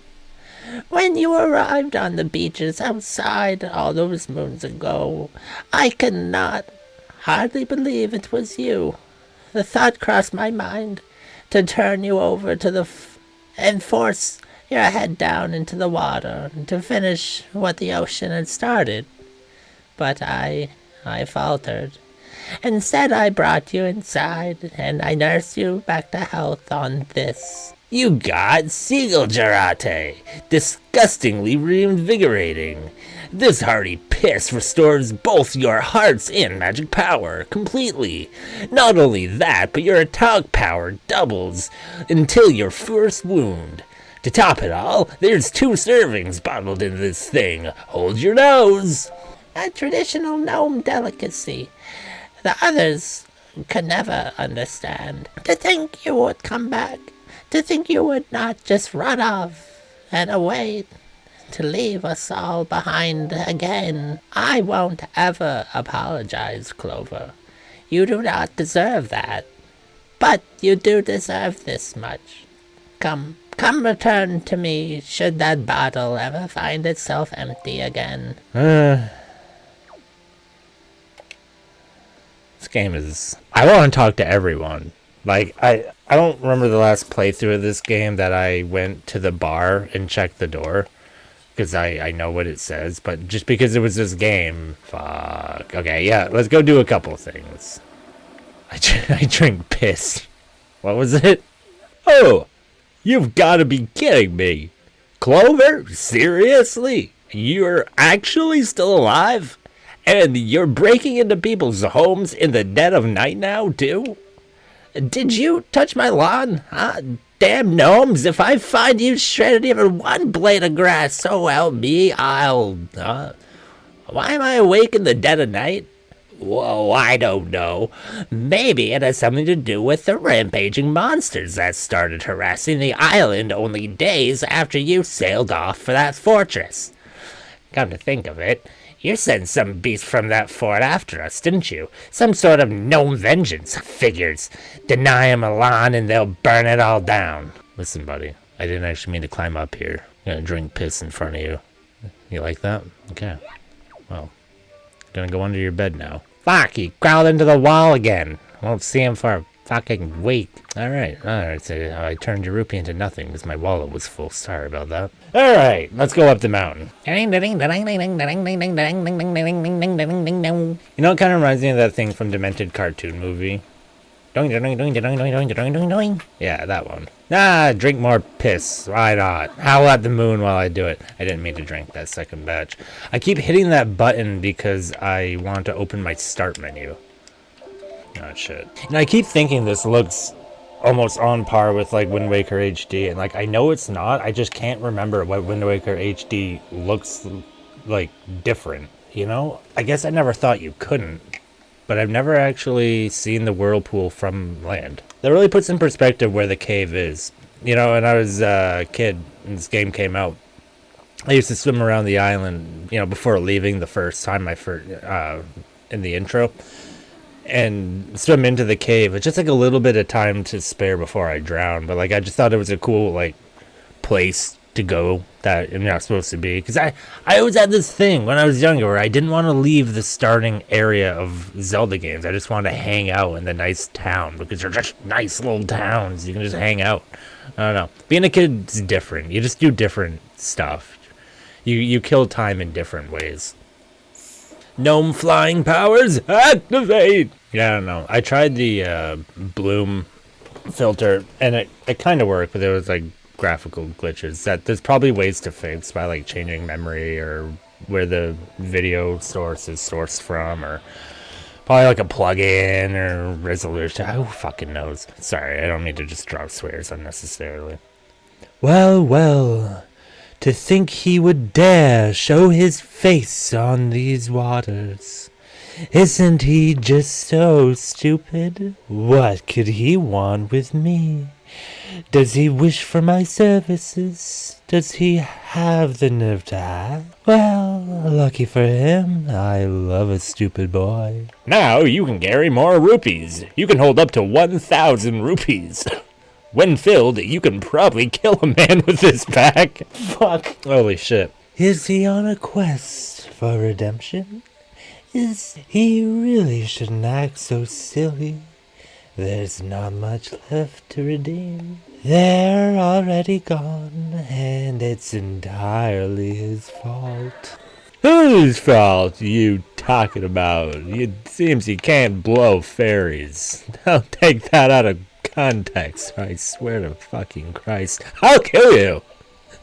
When you arrived on the beaches outside all those moons ago, I could not hardly believe it was you. The thought crossed my mind to turn you over to and force your head down into the water and to finish what the ocean had started. But I faltered. Instead, I brought you inside, and I nursed you back to health on this. You got Seagull Jarate. Disgustingly reinvigorating. This hearty piss restores both your hearts and magic power completely. Not only that, but your attack power doubles until your first wound. To top it all, there's 2 servings bottled in this thing. Hold your nose. A traditional gnome delicacy. The others could never understand. To think you would come back. To think you would not just run off and away to leave us all behind again. I won't ever apologize, Clover. You do not deserve that. But you do deserve this much. Come return to me should that bottle ever find itself empty again. This game is... I want to talk to everyone. Like, I don't remember the last playthrough of this game that I went to the bar and checked the door. Because I know what it says. But just because it was this game... Fuck. Okay, yeah, let's go do a couple things. I drink piss. What was it? Oh! You've got to be kidding me. Clover? Seriously? You're actually still alive? And you're breaking into people's homes in the dead of night now, too? Did you touch my lawn? Damn gnomes, if I find you shredded even one blade of grass, so help me, I'll... Why am I awake in the dead of night? Whoa, I don't know. Maybe it has something to do with the rampaging monsters that started harassing the island only days after you sailed off for that fortress. Come to think of it, you sent some beast from that fort after us, didn't you? Some sort of gnome vengeance. Figures. Deny 'em a lawn and they'll burn it all down. Listen, buddy, I didn't actually mean to climb up here. I'm gonna drink piss in front of you. You like that? Okay. Well, I'm gonna go under your bed now. Fuck, he crawled into the wall again. Won't see him for a fucking week. Alright, so I turned your rupee into nothing because my wallet was full. Sorry about that. Alright, let's go up the mountain. You know, it kind of reminds me of that thing from Demented Cartoon Movie. Doing, doing, doing, doing, doing, doing, doing, doing. Yeah, that one. Ah, drink more piss. Why not? Howl at the moon while I do it. I didn't mean to drink that second batch. I keep hitting that button because I want to open my start menu. Oh, shit. And I keep thinking this looks almost on par with, like, Wind Waker HD. And, like, I know it's not. I just can't remember what Wind Waker HD looks like different, you know? I guess I never thought you couldn't. But I've never actually seen the whirlpool from land. That really puts in perspective where the cave is. You know, when I was a kid and this game came out, I used to swim around the island, you know, before leaving the first time in the intro, and swim into the cave. It's just like a little bit of time to spare before I drown. But like, I just thought it was a cool, like, place to go that I'm not supposed to be, because I always had this thing when I was younger where I didn't want to leave the starting area of Zelda games. I just wanted to hang out in the nice town because they're just nice little towns. You can just hang out. I don't know. Being a kid is different. You just do different stuff. You kill time in different ways. Gnome flying powers activate. Yeah, I don't know. I tried the bloom filter and it kind of worked, but there was like graphical glitches that there's probably ways to fix by like changing memory or where the video source is sourced from, or probably like a plug-in or resolution. Who fucking knows? Sorry, I don't mean to just drop swears unnecessarily. Well, well, to think he would dare show his face on these waters. Isn't he just so stupid? What could he want with me? Does he wish for my services? Does he have the nerve to ask? Well, lucky for him, I love a stupid boy. Now you can carry more rupees. You can hold up to 1,000 rupees. When filled, you can probably kill a man with this pack. Fuck. Holy shit. Is he on a quest for redemption? He really shouldn't act so silly. There's not much left to redeem. They're already gone, and it's entirely his fault. Whose fault you talking about? It seems you can't blow fairies. Don't take that out of context. I swear to fucking Christ, I'll kill you.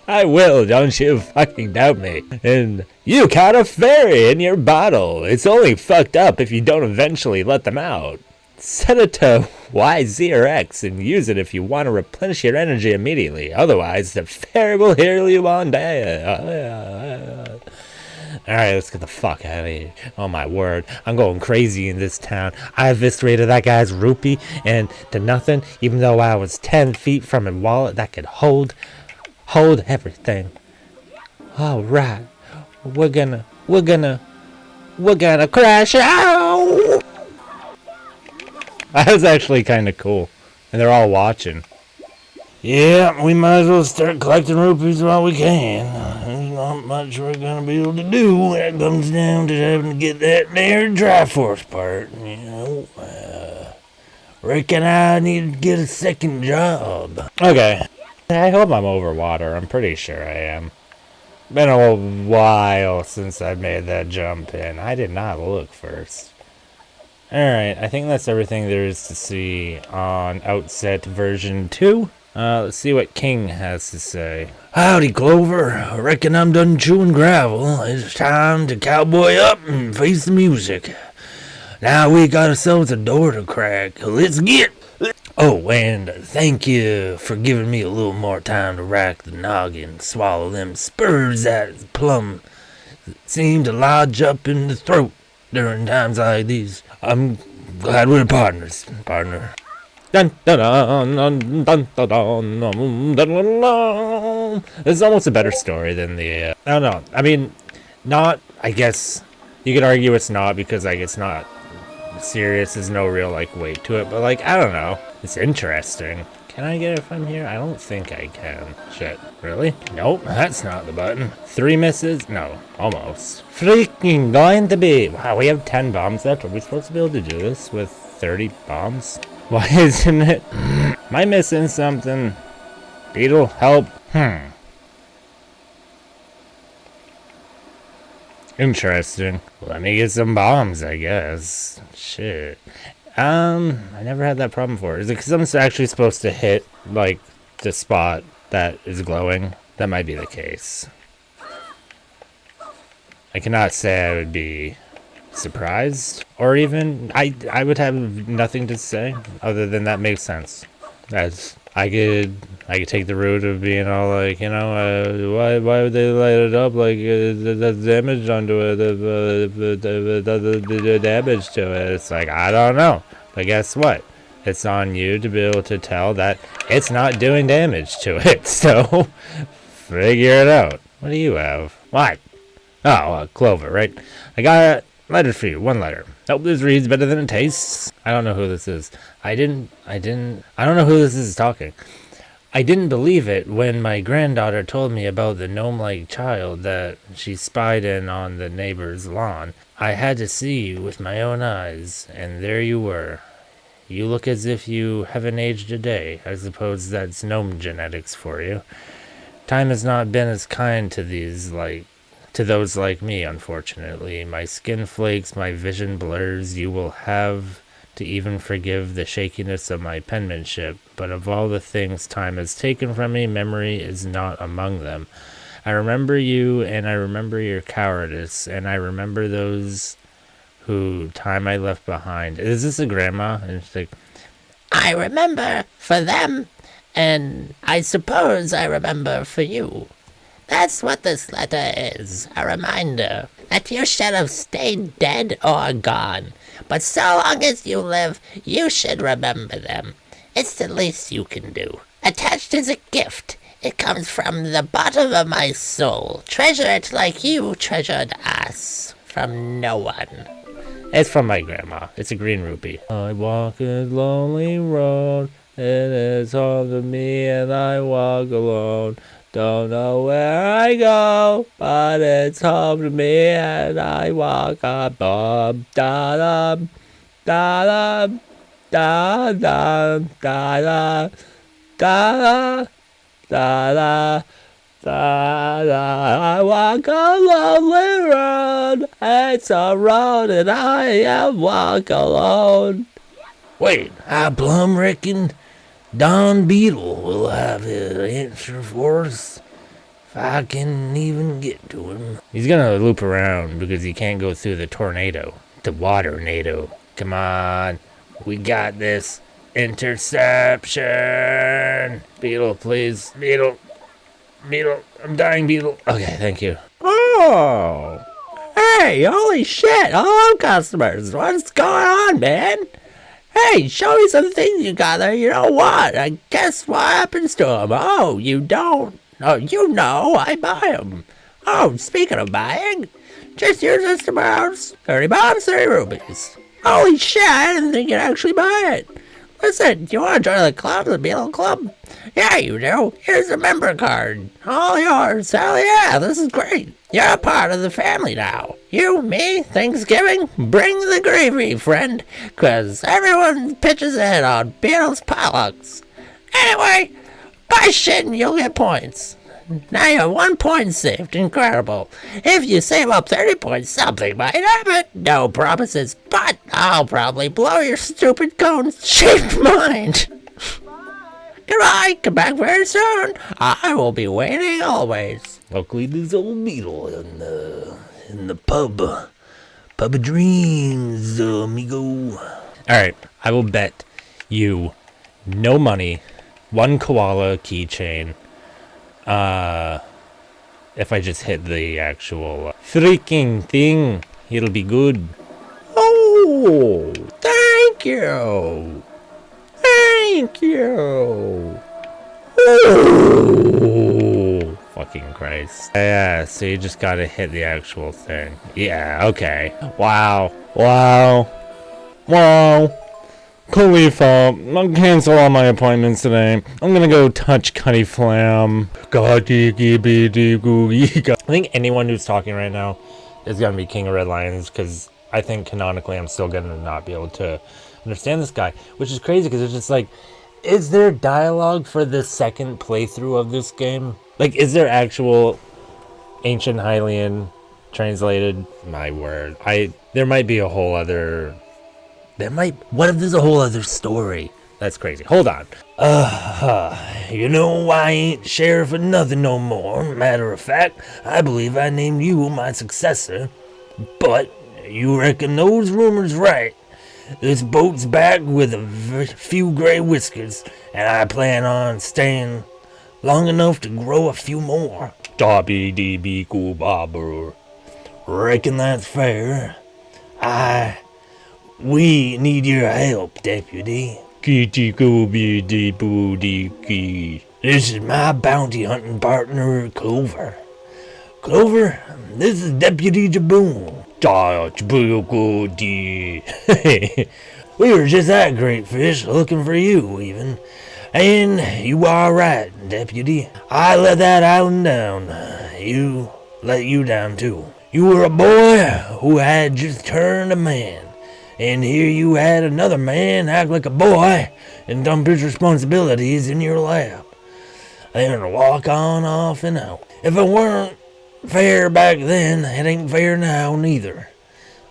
I will, don't you fucking doubt me. And you caught a fairy in your bottle. It's only fucked up if you don't eventually let them out. Set it to Y, Z, or X and use it if you want to replenish your energy immediately. Otherwise, the fairy will hear you on day. Alright, let's get the fuck out of here. Oh my word, I'm going crazy in this town. I eviscerated that guy's rupee and to nothing, even though I was 10 feet from a wallet that could hold everything. Alright, we're gonna crash out. That was actually kind of cool. And they're all watching. Yeah, we might as well start collecting rupees while we can. There's not much we're gonna be able to do when it comes down to having to get that there Triforce part, you know. Reckon I need to get a second job. Okay. I hope I'm over water. I'm pretty sure I am. Been a while since I made that jump in. I did not look first. Alright, I think that's everything there is to see on Outset version 2. Let's see what King has to say. Howdy, Clover. I reckon I'm done chewing gravel. It's time to cowboy up and face the music. Now we got ourselves a door to crack. Let's get... Oh, and thank you for giving me a little more time to rack the noggin, swallow them spurs that plumb seem to lodge up in the throat during times like these. I'm glad we're partners, partner. Dun, dun, dun, dun, dun, dun, dun, dun, dun, dun. This is almost a better story than the... I don't know. I mean, not... I guess you could argue it's not because, like, it's not serious. There's no real, like, weight to it. But, like, I don't know. It's interesting. Can I get it from here? I don't think I can. Shit. Really? Nope, that's not the button. 3 misses? No, almost. Freaking going to be... Wow, we have 10 bombs left. Are we supposed to be able to do this with 30 bombs? Why isn't it? Am I missing something? Beetle, help. Interesting. Let me get some bombs, I guess. Shit. I never had that problem before. Is it because I'm actually supposed to hit, like, the spot that is glowing? That might be the case. I cannot say I would be surprised, or even, I would have nothing to say other than that makes sense. That's, I could take the route of being all like, why would they light it up like the damage onto it, the damage to it? It's like, I don't know. But guess what? It's on you to be able to tell that it's not doing damage to it. So, figure it out. What do you have? What? Oh, Clover, right? I got letter for you. One letter. Hope this reads better than it tastes. I don't know who this is. I don't know who this is talking. I didn't believe it when my granddaughter told me about the gnome-like child that she spied in on the neighbor's lawn. I had to see you with my own eyes, and there you were. You look as if you haven't aged a day. I suppose that's gnome genetics for you. Time has not been as kind to those like me, unfortunately. My skin flakes, my vision blurs. You will have to even forgive the shakiness of my penmanship, but of all the things time has taken from me, memory is not among them. I remember you, and I remember your cowardice, and I remember those who time I left behind. Is this a grandma? And she's like, I remember for them, and I suppose I remember for you. That's what this letter is, a reminder that you should have stayed dead or gone. But so long as you live, you should remember them. It's the least you can do. Attached is a gift. It comes from the bottom of my soul. Treasure it like you treasured us. From no one. it's from my grandma. It's a green rupee. I walk a lonely road. It is home to me and I walk alone. Don't know where I go, but it's home to me and I walk up. Dum, da, dum, da, dum, da, dum, da, da, da, da, da, da, da. I walk a lonely road. It's a road and I am walk alone. Wait, I plumb reckon Don Beetle will have his answer for us. If I can even get to him. He's gonna loop around because he can't go through the tornado. The water nado. Come on. We got this. Interception. Beetle, please. Beetle. Beetle. I'm dying, Beetle. Okay, thank you. Oh! Hey, holy shit! Hello, customers! What's going on, man? Hey, show me some things you got there. You know what? I guess what happens to them? Oh, you don't? Oh, you know, I buy them. Oh, speaking of buying, just use this to browse. 30 bombs, 30 rupees. Holy shit, I didn't think you'd actually buy it. Listen, do you want to join the club, the Beetle Club? Yeah, you do. Here's a member card. All yours. Hell yeah, this is great. You're a part of the family now. You, me, Thanksgiving, bring the gravy, friend. 'Cause everyone pitches in on Beetle's potlucks. Anyway, buy shit and you'll get points. Now you have 1 point saved. Incredible. If you save up 30 points, something might happen. No promises, but I'll probably blow your stupid cone-shaped mind. Goodbye. Come back very soon. I will be waiting always. Luckily, there's old Beetle in the pub. Pub of dreams, amigo. Alright, I will bet you no money, 1 koala keychain, if I just hit the actual freaking thing, it'll be good. Oh, thank you. Thank you. Oh, fucking Christ. Yeah, so you just gotta hit the actual thing. Yeah, okay. Wow. Khalifa, I'll cancel all my appointments today. I'm gonna go touch Cuddy Flam. I think anyone who's talking right now is gonna be King of Red Lions, because I think canonically I'm still gonna not be able to understand this guy, which is crazy because it's just like, is there dialogue for the second playthrough of this game? Like, is there actual ancient Hylian translated? My word. There might be a whole other What if there's a whole other story? That's crazy. Hold on. You know, I ain't sheriff of nothing no more. Matter of fact, I believe I named you my successor. But you reckon those rumors right. This boat's back with a few gray whiskers, and I plan on staying long enough to grow a few more. Dobby DB cool bobber. Reckon that's fair. We need your help, deputy. Kitty gooby dee boo dee key. This is my bounty hunting partner, Clover. Clover, this is Deputy Jaboon. Dodge boo go dee. We were just at Great Fish looking for you, even. And you are right, Deputy. I let that island down. You let you down, too. You were a boy who had just turned a man. And here you had another man act like a boy and dump his responsibilities in your lap. Then walk on off and out. If it weren't fair back then, it ain't fair now neither.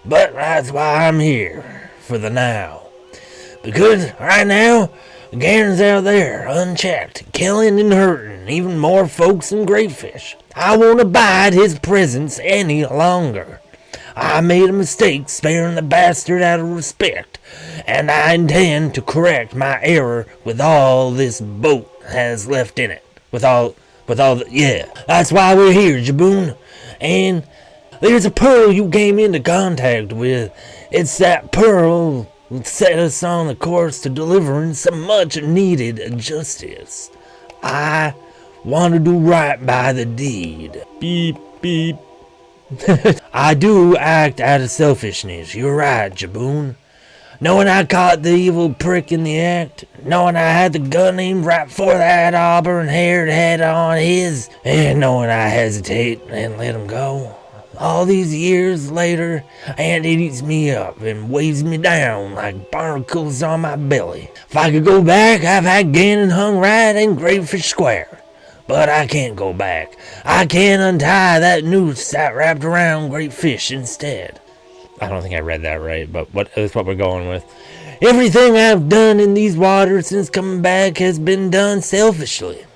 But that's why I'm here, for the now. Because right now, Gannon's out there, unchecked, killing and hurting even more folks than Great Fish. I won't abide his presence any longer. I made a mistake sparing the bastard out of respect, and I intend to correct my error with all this boat has left in it. Yeah, that's why we're here, Jaboon. And there's a pearl you came into contact with. It's that pearl that set us on the course to delivering some much needed justice. I want to do right by the deed. Beep beep. I do act out of selfishness, you're right, Jaboon. Knowing I caught the evil prick in the act, knowing I had the gun aimed right for that auburn-haired head on his, and knowing I hesitate and let him go. All these years later, and it eats me up and weighs me down like barnacles on my belly. If I could go back, I've had Gannon hung right in Great Fish Square. But I can't go back. I can't untie that noose that wrapped around Great Fish instead. I don't think I read that right, but that's what we're going with. Everything I've done in these waters since coming back has been done selfishly.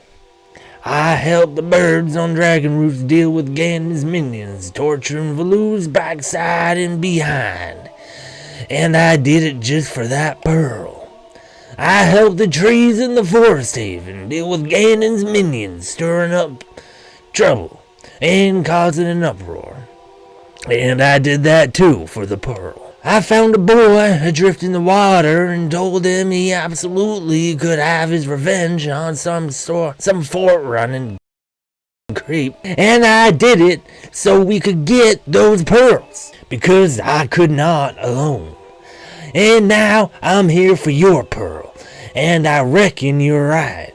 I helped the birds on Dragon Roots deal with Gannon's minions, torturing Valu's backside and behind. And I did it just for that pearl. I helped the trees in the Forest Haven deal with Gannon's minions, stirring up trouble and causing an uproar. And I did that too for the pearl. I found a boy adrift in the water and told him he absolutely could have his revenge on some fort running creep. And I did it so we could get those pearls, because I could not alone. And now I'm here for your pearl, and I reckon you're right.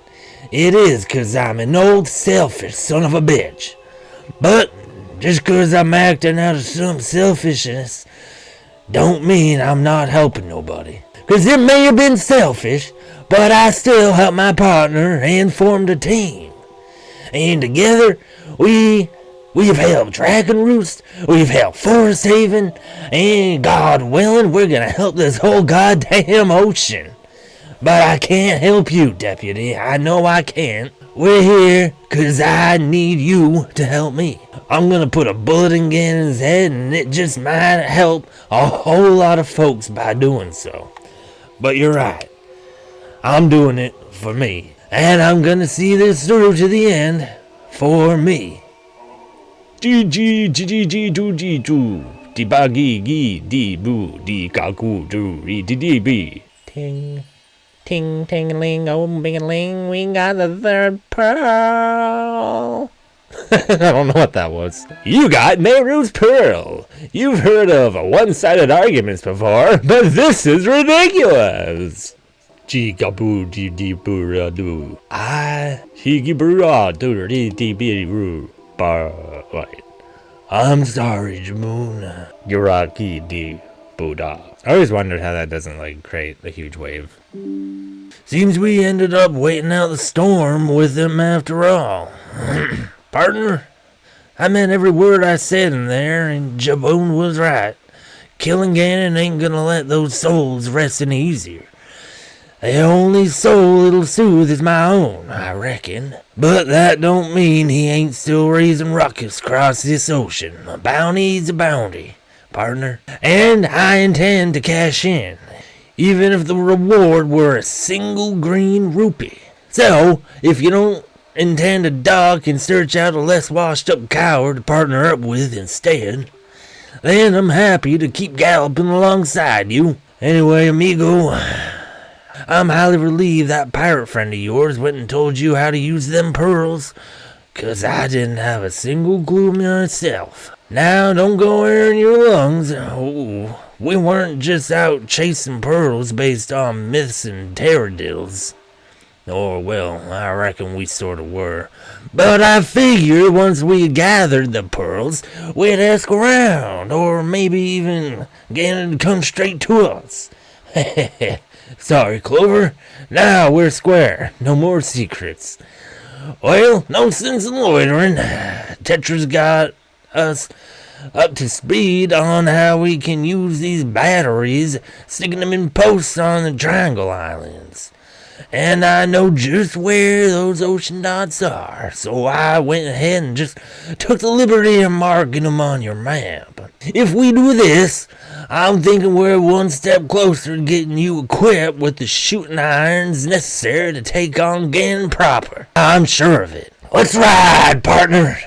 It is 'cause I'm an old selfish son of a bitch. But just 'cause I'm acting out of some selfishness don't mean I'm not helping nobody. 'Cause it may have been selfish, but I still helped my partner and formed a team. And together we've helped Dragon Roost, we've helped Forest Haven, and God willing, we're gonna help this whole goddamn ocean. But I can't help you, Deputy. I know I can't. We're here 'cause I need you to help me. I'm gonna put a bullet in Gannon's head, and it just might help a whole lot of folks by doing so. But you're right. I'm doing it for me. And I'm gonna see this through to the end for me. G di ba gi di boo di ga gu do re di di be. Ting, ting, ting-a-ling, oh, bing-a-ling, we got the third pearl. I don't know what that was. You got Nehru's Pearl. You've heard of one-sided arguments before, but this is ridiculous. Gee-ga-boo dee-dee-boo-ra-doo. Hee-gee-boo-ra-doo-dee-dee-bee-roo. Wait. I'm sorry, Jamoon. Giraki-dee-boo-da. I always wondered how that doesn't, create a huge wave. Seems we ended up waiting out the storm with them after all. Partner, I meant every word I said in there, and Jaboon was right. Killing Ganon ain't gonna let those souls rest any easier. The only soul it'll soothe is my own, I reckon. But that don't mean he ain't still raising ruckus across this ocean. A bounty's a bounty, partner. And I intend to cash in, even if the reward were a single green rupee. So, if you don't intend to dock and search out a less washed up coward to partner up with instead, then I'm happy to keep galloping alongside you. Anyway, amigo, I'm highly relieved that pirate friend of yours went and told you how to use them pearls, 'cause I didn't have a single clue myself. Now, don't go airing your lungs. Oh, we weren't just out chasing pearls based on myths and taradiddles. Or, well, I reckon we sort of were. But I figured once we gathered the pearls, we'd ask around, or maybe even Ganon to come straight to us. Sorry, Clover. Now we're square. No more secrets. Well, no sense in loitering. Tetra's got us up to speed on how we can use these batteries, sticking them in posts on the Triangle Islands. And I know just where those ocean dots are, so I went ahead and just took the liberty of marking them on your map. If we do this, I'm thinking we're one step closer to getting you equipped with the shooting irons necessary to take on Ganon proper. I'm sure of it. Let's ride, partner!